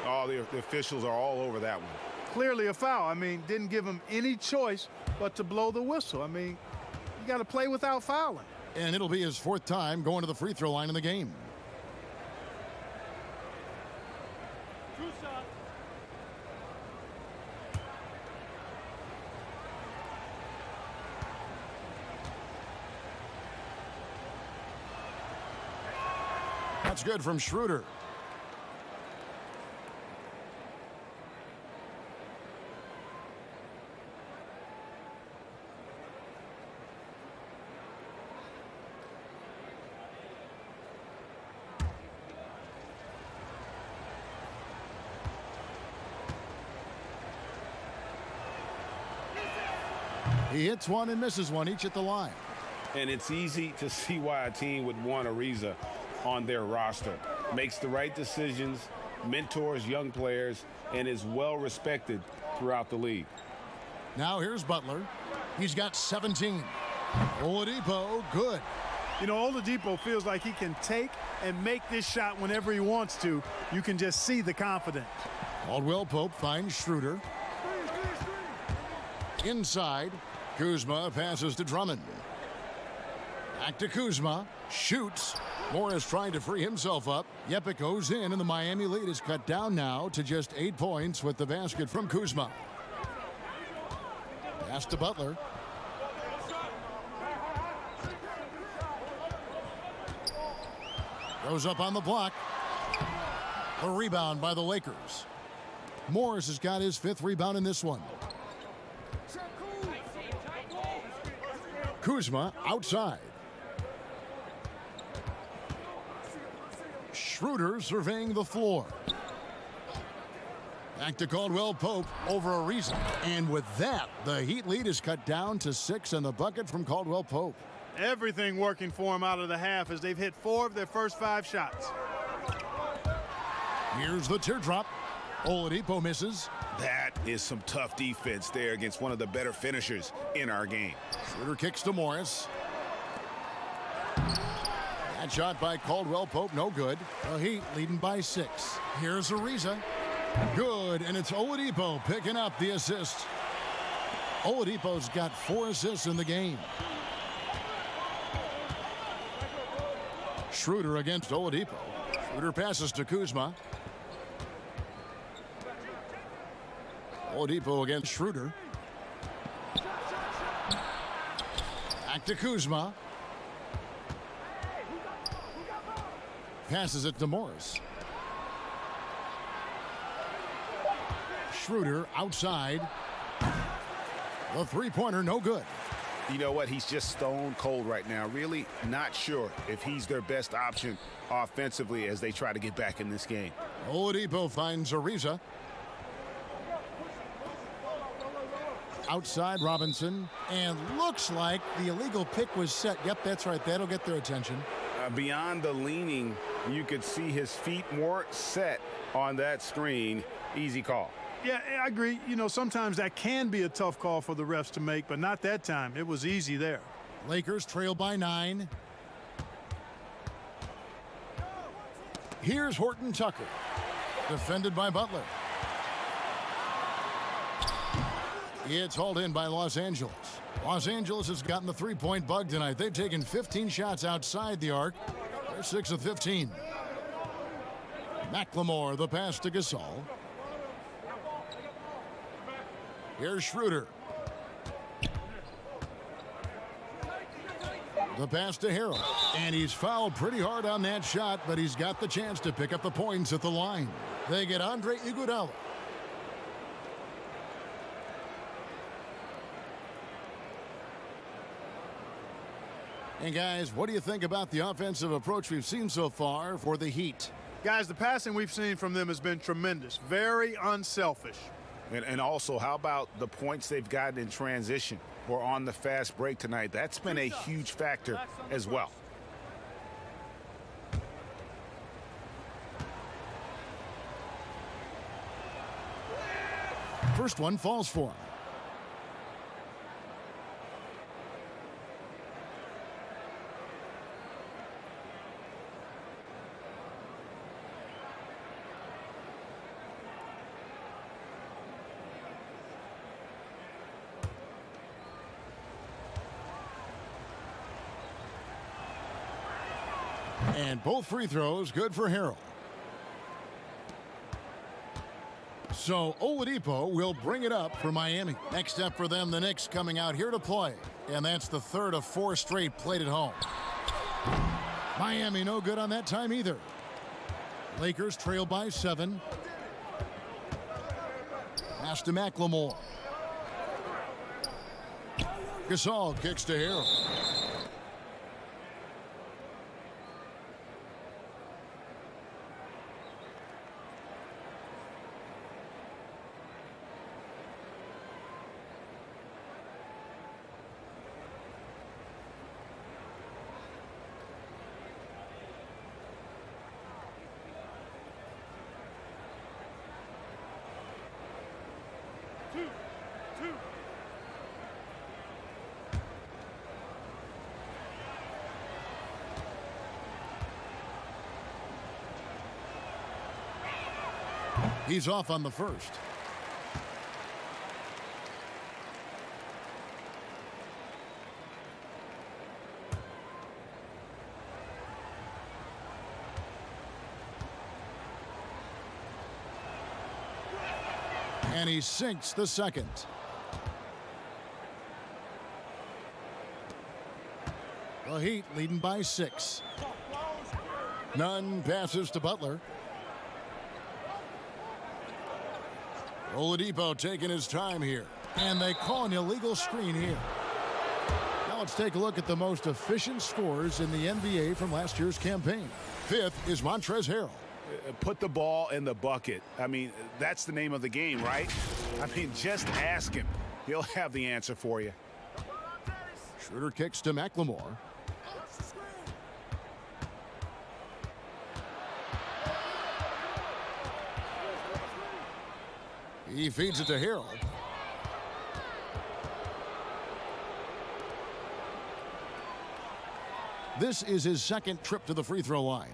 Oh, the officials are all over that one. Clearly a foul. I mean, didn't give him any choice but to blow the whistle. I mean, you got to play without fouling. And it'll be his 4th time going to the free throw line in the game. 2 shots. That's good from Schroeder. He hits one and misses one, each at the line. And it's easy to see why a team would want Ariza on their roster. Makes the right decisions, mentors young players, and is well respected throughout the league. Now here's Butler. He's got 17. Oladipo, good. You know, Oladipo feels like he can take and make this shot whenever he wants to. You can just see the confidence. Caldwell Pope finds Schroeder. Inside, Kuzma passes to Drummond. Back to Kuzma. Shoots. Morris trying to free himself up. Yep, it goes in, and the Miami lead is cut down now to just 8 points with the basket from Kuzma. Pass to Butler. Goes up on the block. A rebound by the Lakers. Morris has got his 5th rebound in this one. Kuzma outside. Schroeder surveying the floor. Back to Caldwell Pope over Ariza. And with that, the Heat lead is cut down to 6 and the bucket from Caldwell Pope. Everything working for him out of the half as they've hit 4 of their first 5 shots. Here's the teardrop. Oladipo misses. That is some tough defense there against one of the better finishers in our game. Schroeder kicks to Morris. That shot by Caldwell Pope, no good. The Heat leading by 6. Here's Ariza. Good, and it's Oladipo picking up the assist. Oladipo's got 4 assists in the game. Schroeder against Oladipo. Schroeder passes to Kuzma. Oladipo against Schroeder. Back to Kuzma. Passes it to Morris. Schroeder outside. The three-pointer, no good. You know what? He's just stone cold right now. Really not sure if he's their best option offensively as they try to get back in this game. Oladipo finds Ariza. Outside Robinson, and looks like the illegal pick was set. Yep, that's right. That'll get their attention. Beyond the leaning, you could see his feet weren't set on that screen. Easy call. Yeah, I agree. You know, sometimes that can be a tough call for the refs to make, but not that time. It was easy there. Lakers trail by 9. Here's Horton Tucker. Defended by Butler. It's hauled in by Los Angeles. Los Angeles has gotten the three-point bug tonight. They've taken 15 shots outside the arc. They're 6 of 15. McLemore, the pass to Gasol. Here's Schroeder. The pass to Harrell. And he's fouled pretty hard on that shot, but he's got the chance to pick up the points at the line. They get Andre Iguodala. And guys, what do you think about the offensive approach we've seen so far for the Heat? Guys, the passing we've seen from them has been tremendous. Very unselfish. And also, how about the points they've gotten in transition or on the fast break tonight? That's been a huge factor as well. First one falls for him. And both free throws good for Harrell. So Oladipo will bring it up for Miami. Next up for them, the Knicks coming out here to play. And that's the third of 4 straight played at home. Miami no good on that time either. Lakers trail by 7. Pass to McLemore. Gasol kicks to Harrell. He's off on the first. And he sinks the second. The Heat leading by 6. Nunn passes to Butler. Oladipo taking his time here. And they call an illegal screen here. Now let's take a look at the most efficient scorers in the NBA from last year's campaign. 5th is Montrezl Harrell. Put the ball in the bucket. I mean, that's the name of the game, right? I mean, just ask him. He'll have the answer for you. Schroeder kicks to McLemore. He feeds it to Harrell. This is his second trip to the free throw line.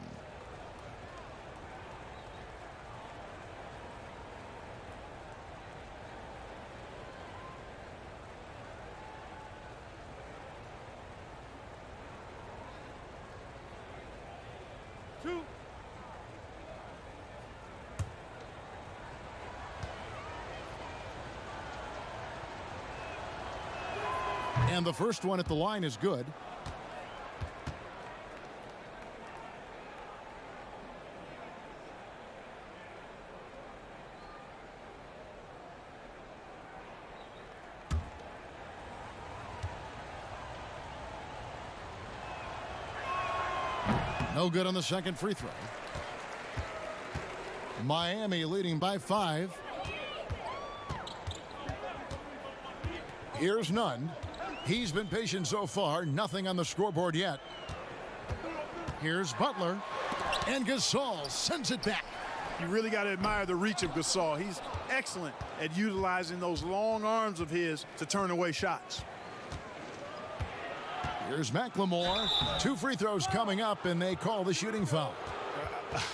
And the first one at the line is good. No good on the second free throw. Miami leading by 5. Here's Nunn. He's been patient so far. Nothing on the scoreboard yet. Here's Butler. And Gasol sends it back. You really got to admire the reach of Gasol. He's excellent at utilizing those long arms of his to turn away shots. Here's McLemore. 2 free throws coming up, and they call the shooting foul.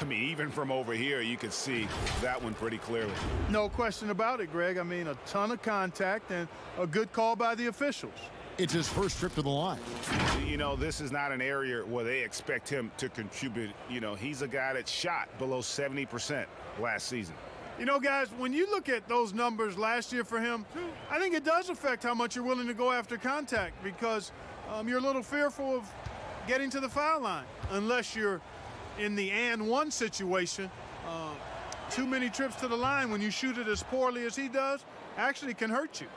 I mean, even from over here, you can see that one pretty clearly. No question about it, Greg. I mean, a ton of contact and a good call by the officials. It's his first trip to the line. You know, this is not an area where they expect him to contribute. You know, he's a guy that shot below 70% last season. You know, guys, when you look at those numbers last year for him, I think it does affect how much you're willing to go after contact because you're a little fearful of getting to the foul line unless you're in the and one situation. Too many trips to the line when you shoot it as poorly as he does actually can hurt you.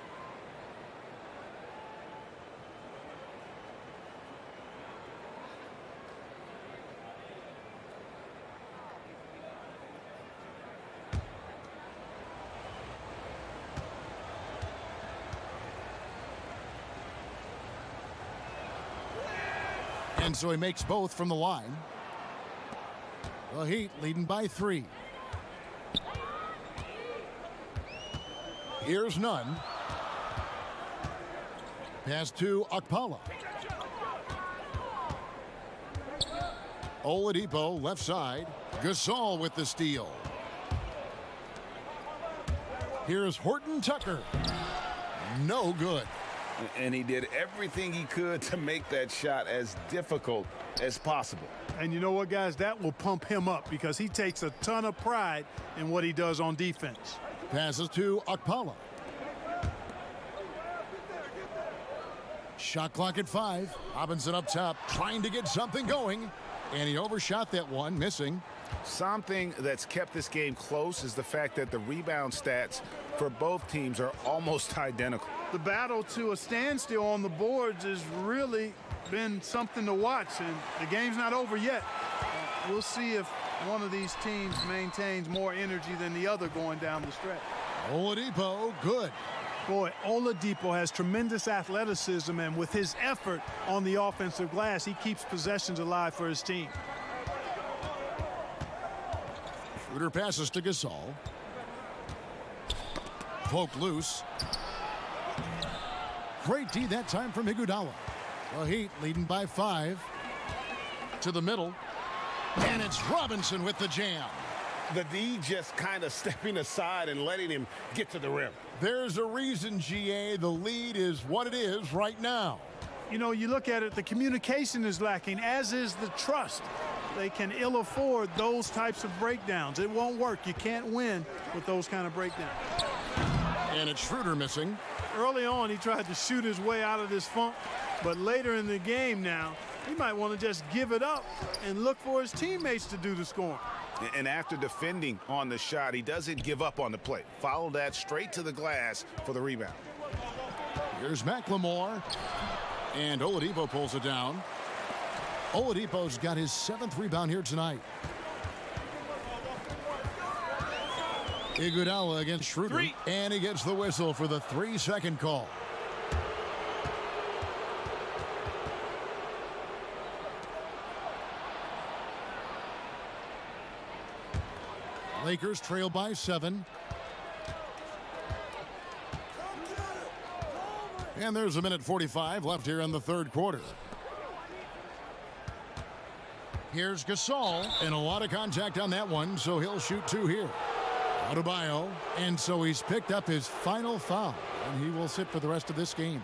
And so he makes both from the line. The Heat leading by 3. Here's Nunn. Pass to Okpala. Oladipo left side. Gasol with the steal. Here's Horton Tucker. No good. And he did everything he could to make that shot as difficult as possible. And you know what, guys? That will pump him up because he takes a ton of pride in what he does on defense. Passes to Okpala. Shot clock at 5. Robinson up top trying to get something going. And he overshot that one, missing. Something that's kept this game close is the fact that the rebound stats for both teams are almost identical. The battle to a standstill on the boards has really been something to watch, and the game's not over yet. We'll see if one of these teams maintains more energy than the other going down the stretch. Oladipo, good. Boy, Oladipo has tremendous athleticism, and with his effort on the offensive glass, he keeps possessions alive for his team. Schroeder passes to Gasol. Poked loose. Great D that time from Iguodala. The Heat leading by 5. To the middle. And it's Robinson with the jam. The D just kind of stepping aside and letting him get to the rim. There's a reason, GA, the lead is what it is right now. You know, you look at it, the communication is lacking, as is the trust. They can ill afford those types of breakdowns. It won't work. You can't win with those kind of breakdowns. And it's Schroeder missing. Early on, he tried to shoot his way out of this funk, but later in the game now, he might want to just give it up and look for his teammates to do the scoring. And after defending on the shot, he doesn't give up on the play. Follow that straight to the glass for the rebound. Here's McLemore. And Oladipo pulls it down. Oladipo's got his 7th rebound here tonight. Iguodala against Schroeder. And he gets the whistle for the 3-second call. Lakers trail by 7. And there's a minute 45 left here in the third quarter. Here's Gasol, and a lot of contact on that one, so he'll shoot 2 here. Adebayo, and so he's picked up his final foul, and he will sit for the rest of this game.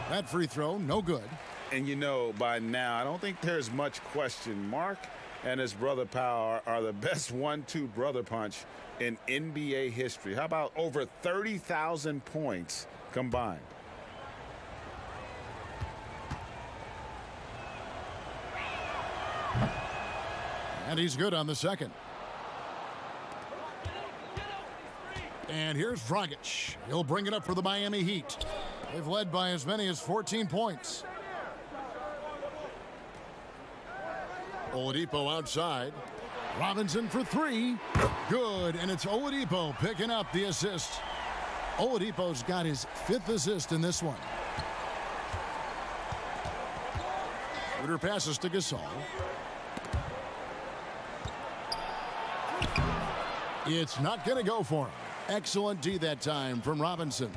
That free throw, no good. And you know, by now, I don't think there's much question. Mark and his brother Powell are the best 1-2 brother punch in NBA history. How about over 30,000 points combined? And he's good on the second. And here's Dragic. He'll bring it up for the Miami Heat. They've led by as many as 14 points. Oladipo outside. Robinson for three. Good, and it's Oladipo picking up the assist. Oladipo's got his 5th assist in this one. Schroeder passes to Gasol. It's not going to go for him. Excellent D that time from Robinson.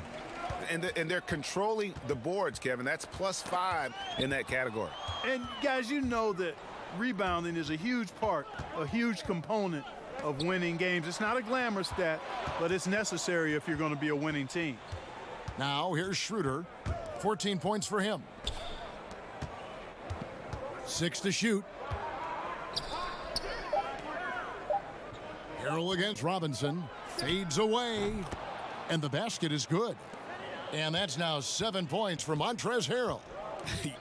And they're controlling the boards, Kevin. That's +5 in that category. And guys, you know that rebounding is a huge part, a huge component of winning games. It's not a glamour stat, but it's necessary if you're going to be a winning team. Now here's Schroeder. 14 points for him. 6 to shoot. Harrell against Robinson. Fades away. And the basket is good. And that's now 7 points for Montrezl Harrell.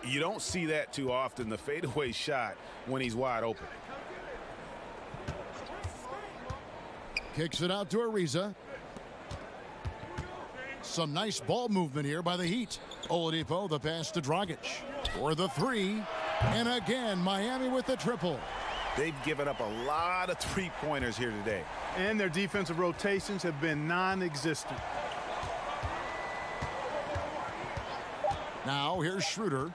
You don't see that too often, the fadeaway shot when he's wide open. Kicks it out to Ariza. Some nice ball movement here by the Heat. Oladipo, the pass to Dragic. For the three. And again, Miami with the triple. They've given up a lot of three-pointers here today. And their defensive rotations have been non-existent. Now here's Schroeder.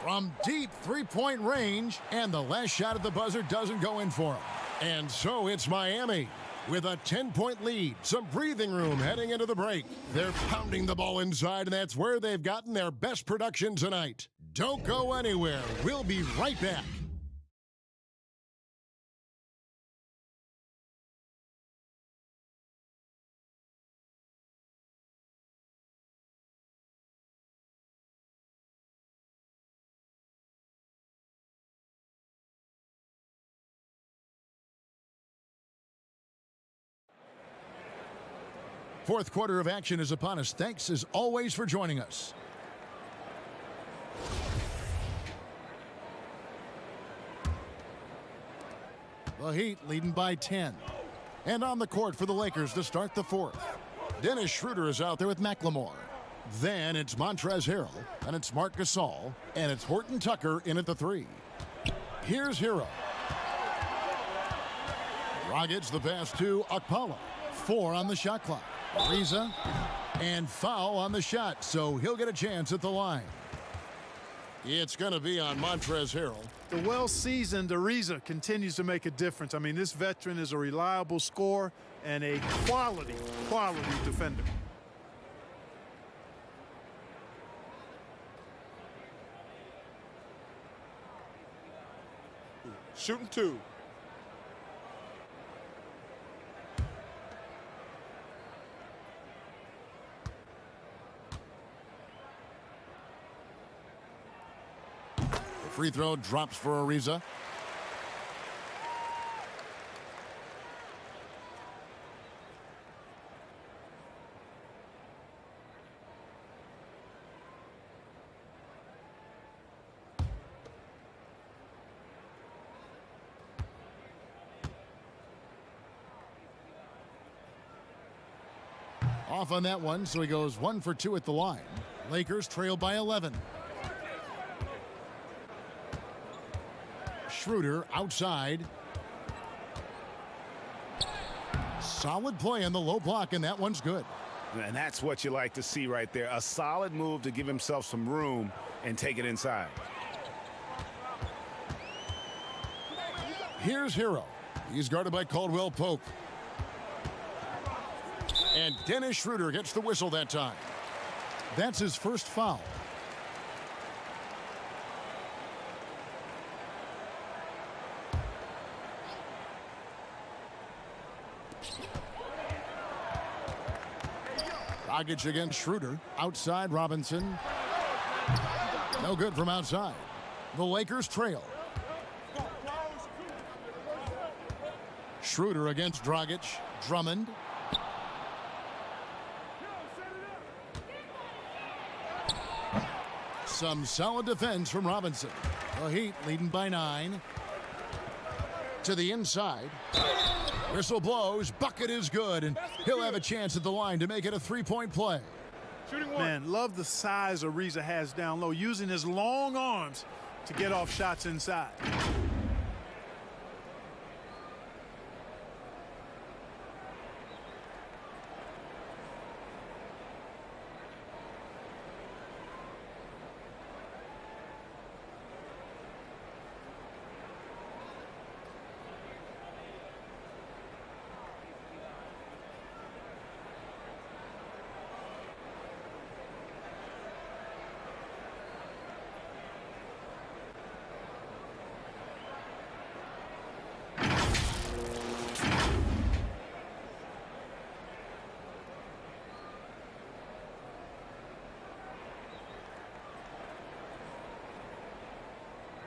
From deep three-point range. And the last shot at the buzzer doesn't go in for him. And so it's Miami with a 10-point lead. Some breathing room heading into the break. They're pounding the ball inside, and that's where they've gotten their best production tonight. Don't go anywhere. We'll be right back. Fourth quarter of action is upon us. Thanks, as always, for joining us. The Heat leading by 10. And on the court for the Lakers to start the fourth. Dennis Schroeder is out there with McLemore. Then it's Montrezl Harrell, and it's Marc Gasol, and it's Horton Tucker in at the three. Here's Hero. Dragic the pass to Okpala. 4 on the shot clock. Ariza, and foul on the shot, so he'll get a chance at the line. It's going to be on Montrezl Harrell. The well-seasoned Ariza continues to make a difference. I mean, this veteran is a reliable scorer and a quality defender. Shooting 2. Free throw drops for Ariza. Off on that one, so he goes 1 for 2 at the line. Lakers trail by 11. Schroeder outside. Solid play in the low block, and that one's good. And that's what you like to see right there. A solid move to give himself some room and take it inside. Here's Hero. He's guarded by Caldwell Pope. And Dennis Schroeder gets the whistle that time. That's his first foul. Dragic against Schroeder. Outside Robinson. No good from outside. The Lakers trail. Schroeder against Dragic. Drummond. Some solid defense from Robinson. The Heat leading by 9. To the inside. Whistle blows. Bucket is good, and he'll have a chance at the line to make it a three-point play. Man, love the size Ariza has down low, using his long arms to get off shots inside.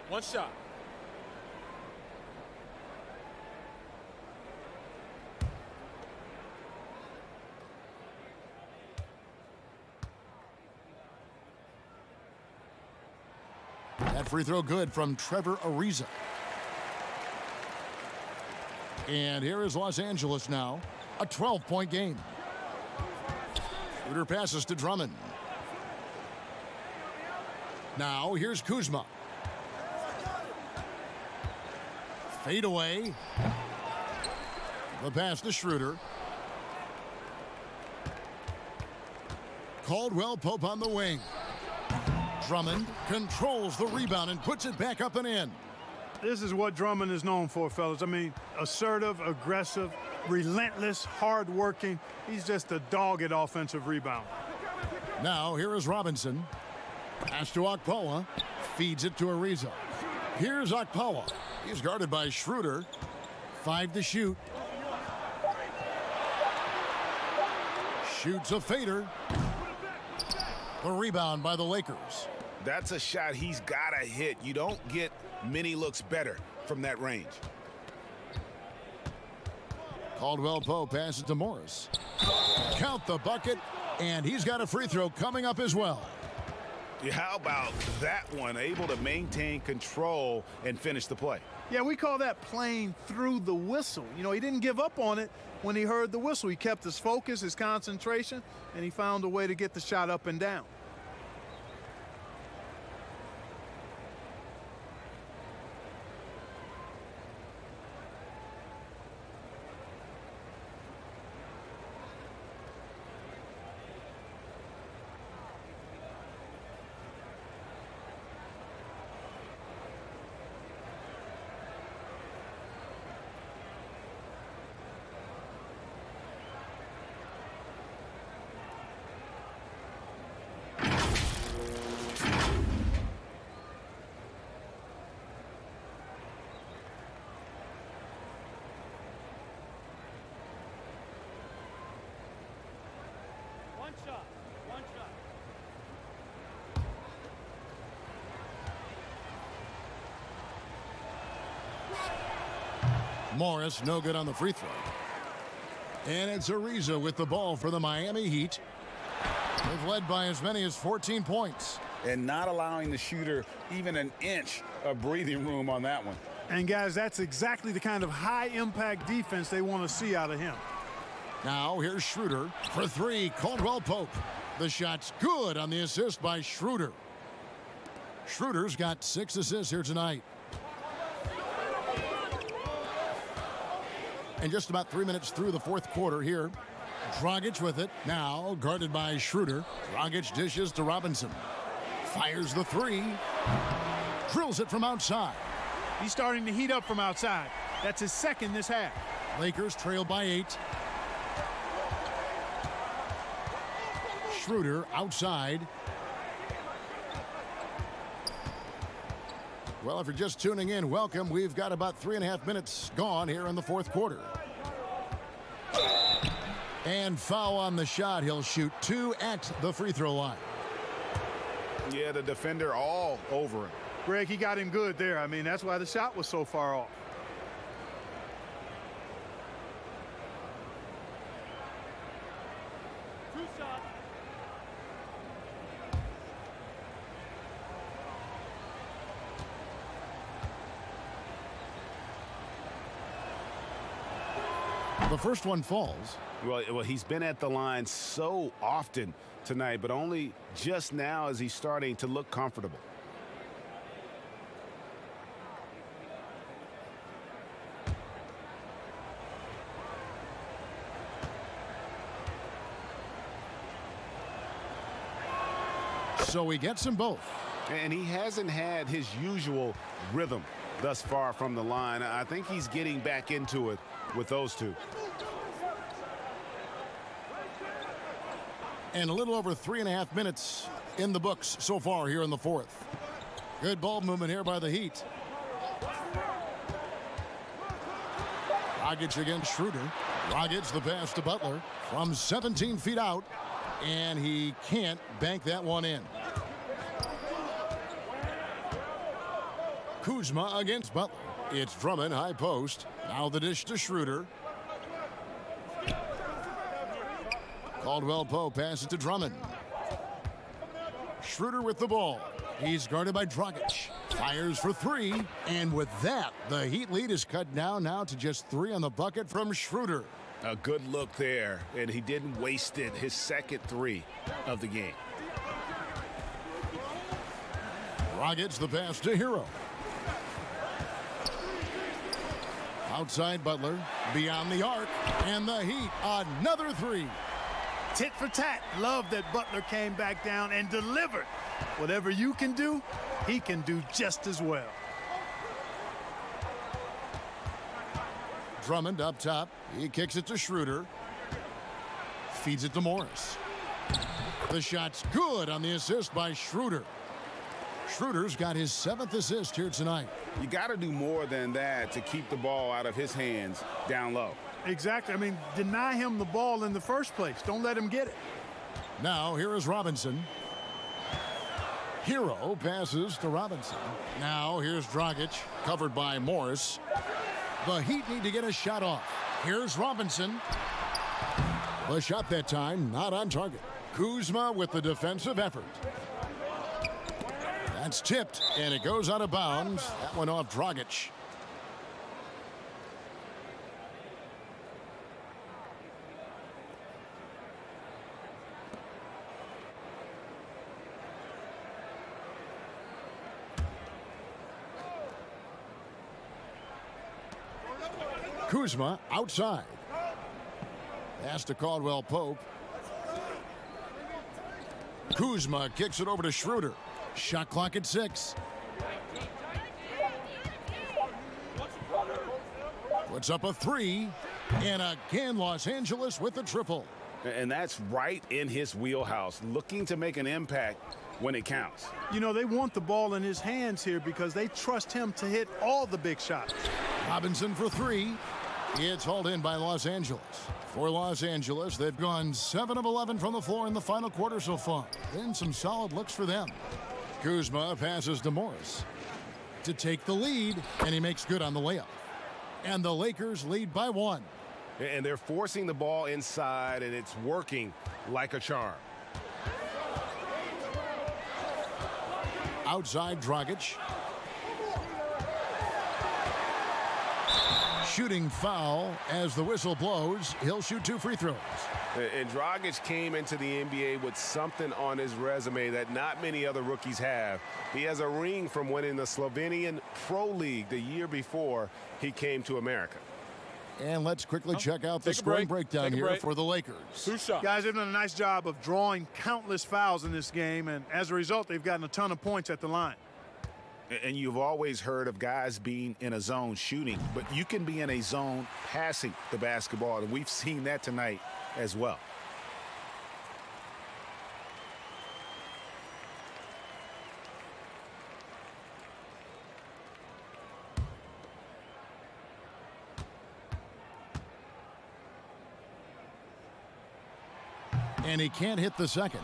One shot. That free throw good from Trevor Ariza. And here is Los Angeles now, a 12-point game. Schroeder passes to Drummond. Now here's Kuzma. Fade away. The pass to Schroeder. Caldwell Pope on the wing. Drummond controls the rebound and puts it back up and in. This is what Drummond is known for, fellas. I mean, assertive, aggressive, relentless, hard-working. He's just a dogged offensive rebound. Now here is Robinson. Pass to Okpala. Feeds it to Ariza. Here's Okpala. He's guarded by Schroeder. 5 to shoot. Shoots a fader. The rebound by the Lakers. That's a shot he's got to hit. You don't get many looks better from that range. Caldwell Pope passes to Morris. Count the bucket, and he's got a free throw coming up as well. How about that one? Able to maintain control and finish the play. Yeah, we call that playing through the whistle. You know, he didn't give up on it when he heard the whistle. He kept his focus, his concentration, and he found a way to get the shot up and down. One shot. One shot. Morris no good on the free throw. And it's Ariza with the ball for the Miami Heat. They've led by as many as 14 points. And not allowing the shooter even an inch of breathing room on that one. And guys, that's exactly the kind of high-impact defense they want to see out of him. Now here's Schroeder for 3. Caldwell Pope. The shot's good on the assist by Schroeder. Schroeder's got 6 assists here tonight. And just about 3 minutes through the fourth quarter here. Dragic with it. Now guarded by Schroeder. Dragic dishes to Robinson. Fires the 3. Drills it from outside. He's starting to heat up from outside. That's his second this half. Lakers trail by 8. Schroeder outside. Well, if you're just tuning in, welcome. We've got about 3.5 minutes gone here in the fourth quarter. And foul on the shot. He'll shoot 2 at the free throw line. Yeah, the defender all over him. Greg, he got him good there. I mean, that's why the shot was so far off. Two shots. The first one falls. Well, he's been at the line so often tonight, but only just now is he starting to look comfortable. So he gets them both. And he hasn't had his usual rhythm thus far from the line. I think he's getting back into it with those two. And a little over 3.5 minutes in the books so far here in the fourth. Good ball movement here by the Heat. Dragic against Schroeder. Dragic the pass to Butler from 17 feet out. And he can't bank that one in. Kuzma against Butler. It's Drummond, high post. Now the dish to Schroeder. Caldwell Pope passes to Drummond. Schroeder with the ball. He's guarded by Dragic. Fires for three. And with that, the Heat lead is cut down now to just 3 on the bucket from Schroeder. A good look there, and he didn't waste it. His second 3 of the game. Dragic the pass to Hero. Outside Butler, beyond the arc, and the Heat, another 3. Tit for tat. Love that Butler came back down and delivered. Whatever you can do, he can do just as well. Drummond up top. He kicks it to Schroeder. Feeds it to Morris. The shot's good on the assist by Schroeder. Schroeder's got his 7th assist here tonight. You got to do more than that to keep the ball out of his hands down low. Exactly. I mean, deny him the ball in the first place. Don't let him get it. Now here is Robinson. Hero passes to Robinson. Now here's Dragic, covered by Morris. The Heat need to get a shot off. Here's Robinson. The shot that time not on target. Kuzma with the defensive effort. That's tipped, and it goes out of bounds. That went off Dragic. Kuzma outside. Pass to Caldwell Pope. Kuzma kicks it over to Schroeder. Shot clock at 6. Puts up a 3. And again, Los Angeles with the triple. And that's right in his wheelhouse, looking to make an impact when it counts. You know, they want the ball in his hands here because they trust him to hit all the big shots. Robinson for 3. It's hauled in by Los Angeles. For Los Angeles, they've gone 7 of 11 from the floor in the final quarter so far. Been some solid looks for them. Kuzma passes to Morris to take the lead, and he makes good on the layup. And the Lakers lead by 1. And they're forcing the ball inside, and it's working like a charm. Outside Dragic. Shooting foul as the whistle blows. He'll shoot 2 free throws. And Dragic came into the NBA with something on his resume that not many other rookies have. He has a ring from winning the Slovenian Pro League the year before he came to America. And let's quickly check out the scoring breakdown here for the Lakers. 2 shots. Guys, they've done a nice job of drawing countless fouls in this game, and as a result, they've gotten a ton of points at the line. And you've always heard of guys being in a zone shooting, but you can be in a zone passing the basketball, and we've seen that tonight as well. And he can't hit the second.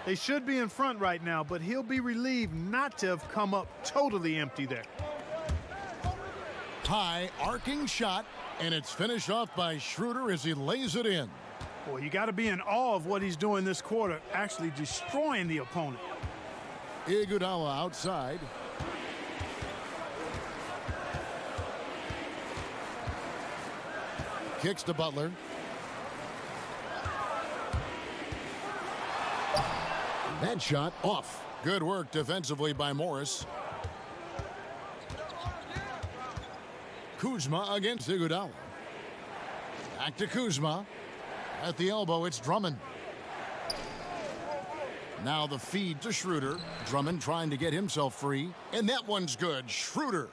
They should be in front right now, but he'll be relieved not to have come up totally empty there. High arcing shot, and it's finished off by Schroeder as he lays it in. Boy, you got to be in awe of what he's doing this quarter, actually destroying the opponent. Iguodala outside. kicks to Butler. That shot off. Good work defensively by Morris. Kuzma against Iguodala. Back to Kuzma. At the elbow, it's Drummond. Now the feed to Schroeder. Drummond trying to get himself free. And that one's good. Schroeder.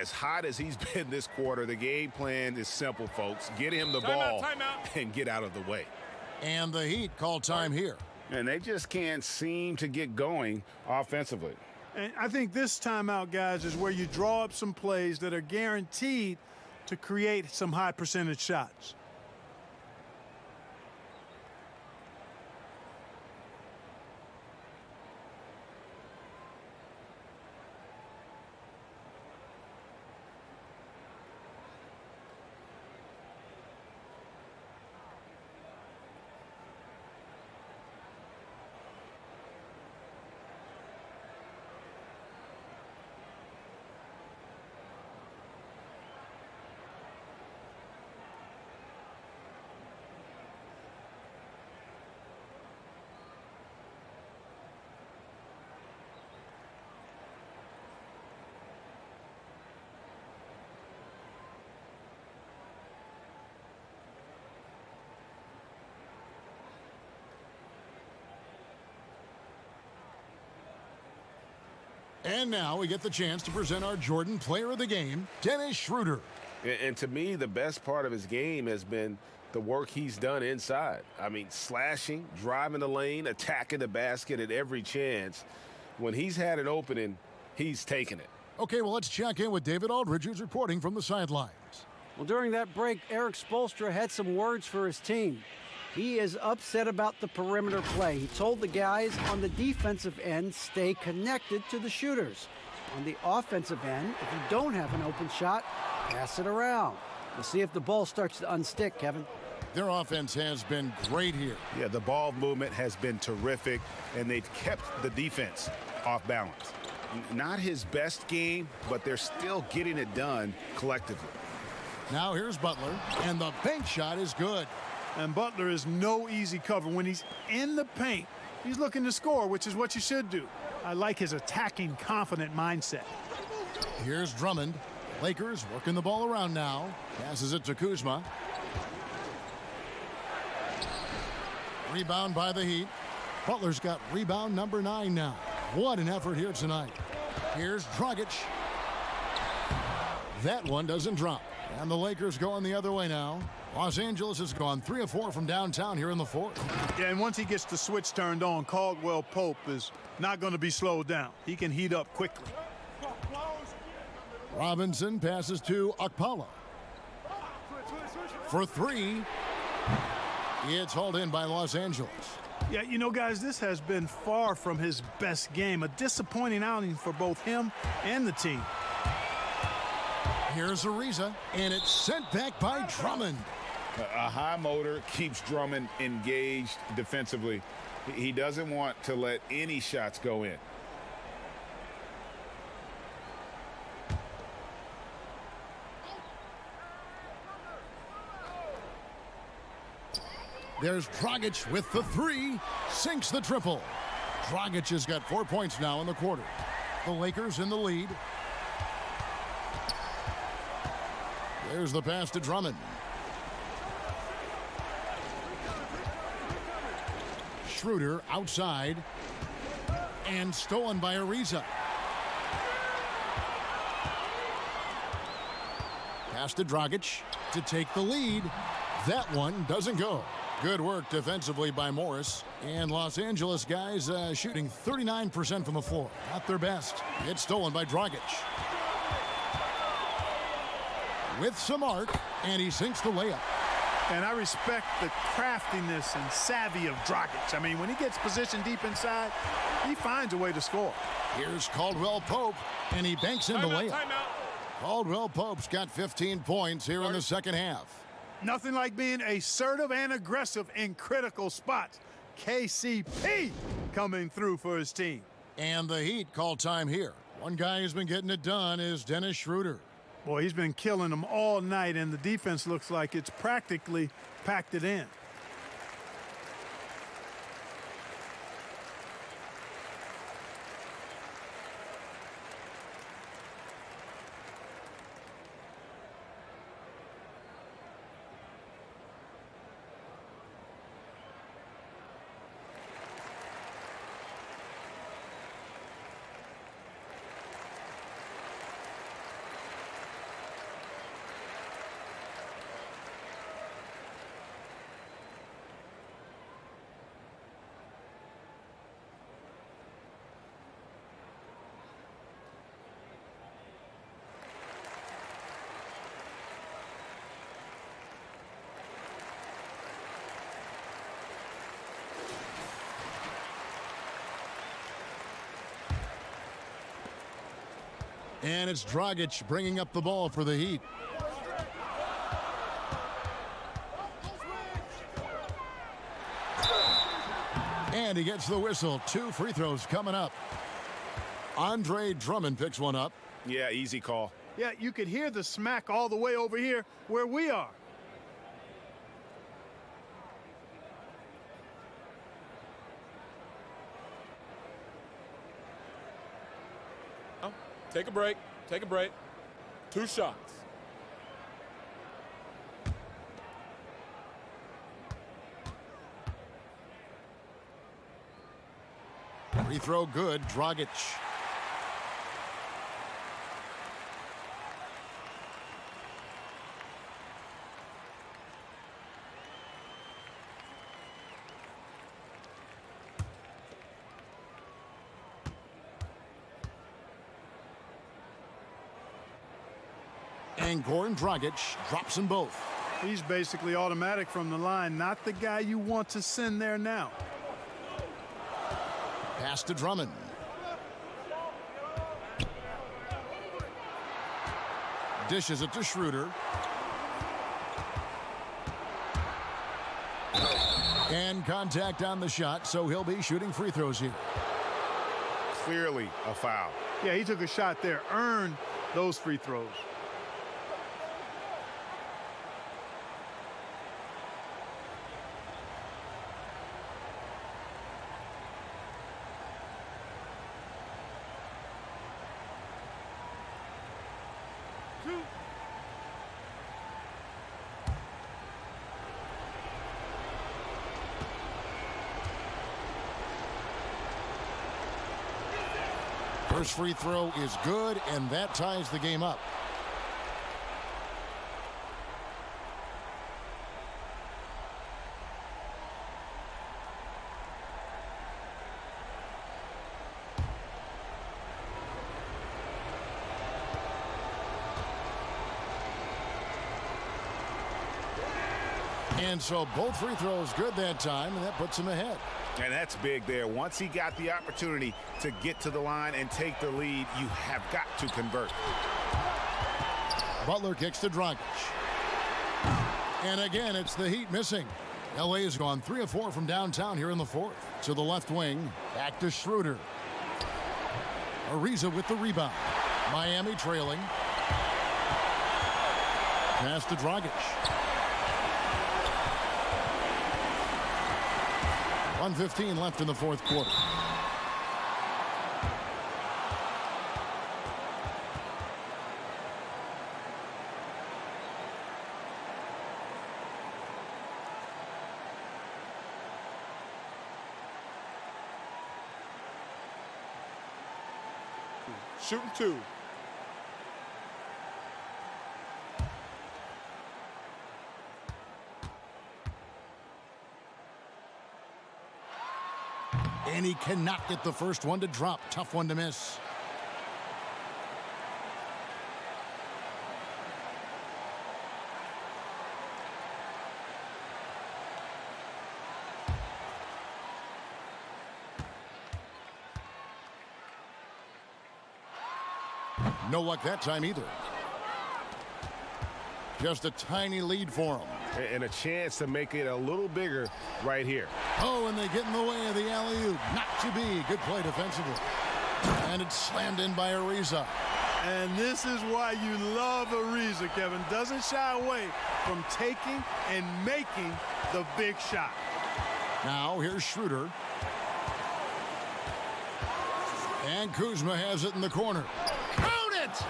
As hot as he's been this quarter, the game plan is simple, folks. Get him the ball and get out of the way. And the Heat call time here. And they just can't seem to get going offensively. And I think this timeout, guys, is where you draw up some plays that are guaranteed to create some high percentage shots. And now we get the chance to present our Jordan Player of the Game, Dennis Schroeder. And to me, the best part of his game has been the work he's done inside. I mean, slashing, driving the lane, attacking the basket at every chance. When he's had an opening, he's taken it. Okay, well, let's check in with David Aldridge, who's reporting from the sidelines. Well, during that break, Eric Spoelstra had some words for his team. He is upset about the perimeter play. He told the guys on the defensive end, stay connected to the shooters. On the offensive end, if you don't have an open shot, pass it around. We'll see if the ball starts to unstick, Kevin. Their offense has been great here. Yeah, the ball movement has been terrific, and they've kept the defense off balance. Not his best game, but they're still getting it done collectively. Now here's Butler, and the bank shot is good. And Butler is no easy cover. When he's in the paint, he's looking to score, which is what you should do. I like his attacking, confident mindset. Here's Drummond. Lakers working the ball around now. Passes it to Kuzma. Rebound by the Heat. Butler's got rebound number 9 now. What an effort here tonight. Here's Dragic. That one doesn't drop. And the Lakers going the other way now. Los Angeles has gone 3 of 4 from downtown here in the fourth. Yeah, and once he gets the switch turned on, Caldwell Pope is not going to be slowed down. He can heat up quickly. Robinson passes to Okpala. For 3. It's hauled in by Los Angeles. Yeah, you know, guys, this has been far from his best game. A disappointing outing for both him and the team. Here's Ariza, and it's sent back by Drummond. A high motor keeps Drummond engaged defensively. He doesn't want to let any shots go in. There's Dragic with the 3, sinks the triple. Dragic has got 4 points now in the quarter. The Lakers in the lead. There's the pass to Drummond. Schroeder outside and stolen by Ariza. Pass to Dragic to take the lead. That one doesn't go. Good work defensively by Morris. And Los Angeles guys shooting 39% from the floor. Not their best. It's stolen by Dragic. With some arc, and he sinks the layup. And I respect the craftiness and savvy of Dragic. I mean, when he gets positioned deep inside, he finds a way to score. Here's Caldwell Pope, and he banks in the layup. Caldwell Pope's got 15 points here in the second half. Nothing like being assertive and aggressive in critical spots. KCP coming through for his team. And the Heat call time here. One guy who's been getting it done is Dennis Schroeder. Boy, he's been killing them all night, and the defense looks like it's practically packed it in. And it's Dragic bringing up the ball for the Heat. And he gets the whistle. 2 free throws coming up. Andre Drummond picks one up. Yeah, easy call. Yeah, you could hear the smack all the way over here where we are. Take a break. Take a break. 2 shots. Free throw good. Dragic. And Goran Dragic drops them both. He's basically automatic from the line, not the guy you want to send there now. Pass to Drummond. Dishes it to Schroeder. And contact on the shot, so he'll be shooting free throws here. Clearly a foul. Yeah, he took a shot there, earned those free throws. First free throw is good, and that ties the game up. And so both free throws good that time, and that puts him ahead. And that's big there. Once he got the opportunity to get to the line and take the lead, you have got to convert. Butler kicks to Dragic. And again, it's the Heat missing. LA has gone 3 of 4 from downtown here in the 4th. To the left wing, back to Schroeder. Ariza with the rebound. Miami trailing. Pass to Dragic. 1:15 left in the 4th quarter. Shooting 2. And he cannot get the first one to drop. Tough one to miss. No luck that time either. Just a tiny lead for him. And a chance to make it a little bigger right here. Oh, and they get in the way of the alley-oop. Not to be. Good play defensively. And it's slammed in by Ariza. And this is why you love Ariza, Kevin. Doesn't shy away from taking and making the big shot. Now here's Schroeder. And Kuzma has it in the corner. Count it!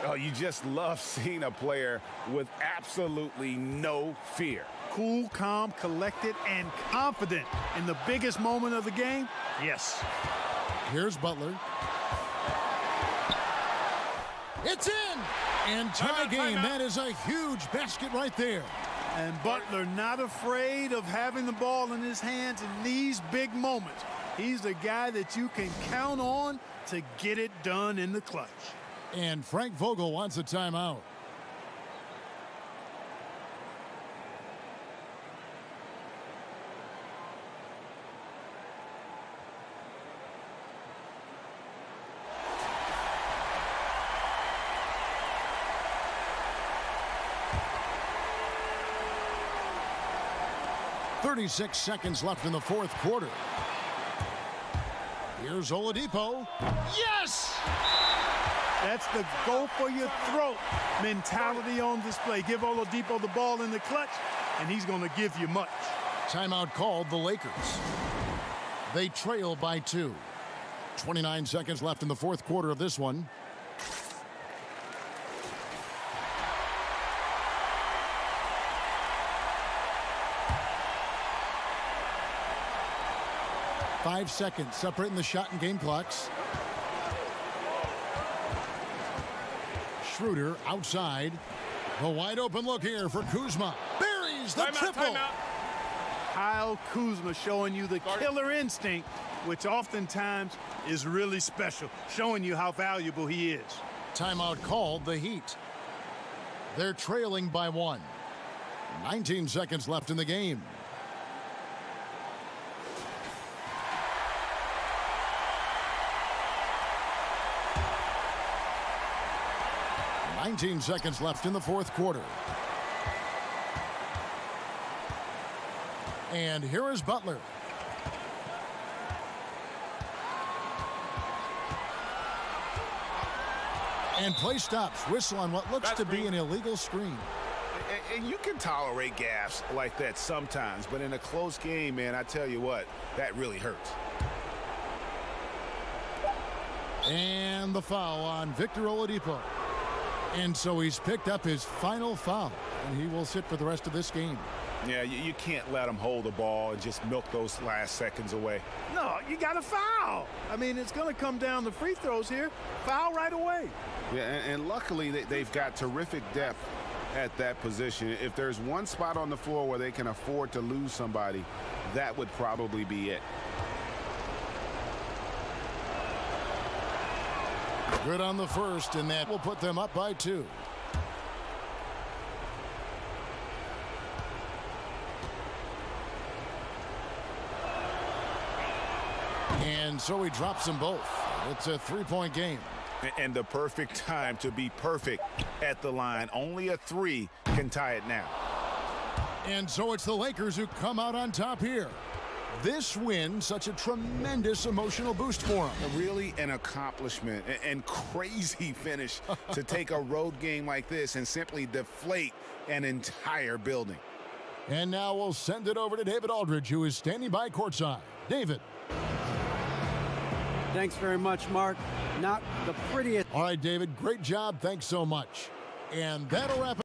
Oh, you just love seeing a player with absolutely no fear. Cool, calm, collected, and confident in the biggest moment of the game. Yes. Here's Butler. It's in! And tie game. That is a huge basket right there. And Butler not afraid of having the ball in his hands in these big moments. He's the guy that you can count on to get it done in the clutch. And Frank Vogel wants a timeout. .36 seconds left in the fourth quarter. Here's Oladipo. Yes! That's the go for your throat mentality on display. Give Oladipo the ball in the clutch, and he's going to give you much. Timeout called the Lakers. They trail by 2. 29 seconds left in the fourth quarter of this one. Five seconds separating the shot and game clocks. Schroeder outside. A wide open look here for Kuzma. Buries the triple. Kyle Kuzma showing you the killer instinct, which oftentimes is really special, showing you how valuable he is. Timeout called the Heat. They're trailing by 1. 19 seconds left in the game. .19 seconds left in the fourth quarter. And here is Butler. And play stops. Whistle on what looks to be an illegal screen. And you can tolerate gaffes like that sometimes, but in a close game, man, I tell you what, that really hurts. And the foul on Victor Oladipo. And so he's picked up his final foul, and he will sit for the rest of this game. Yeah, you can't let him hold the ball and just milk those last seconds away. No, you got to foul. I mean, it's going to come down to free throws here. Foul right away. Yeah, and luckily they've got terrific depth at that position. If there's one spot on the floor where they can afford to lose somebody, that would probably be it. Good on the first, and that will put them up by 2. And so he drops them both. It's a 3-point game. And the perfect time to be perfect at the line. Only a 3 can tie it now. And so it's the Lakers who come out on top here. This win, such a tremendous emotional boost for them. Really an accomplishment and crazy finish to take a road game like this and simply deflate an entire building. And now we'll send it over to David Aldridge, who is standing by courtside. David. Thanks very much, Mark. Not the prettiest. All right, David, great job. Thanks so much. And that'll wrap it.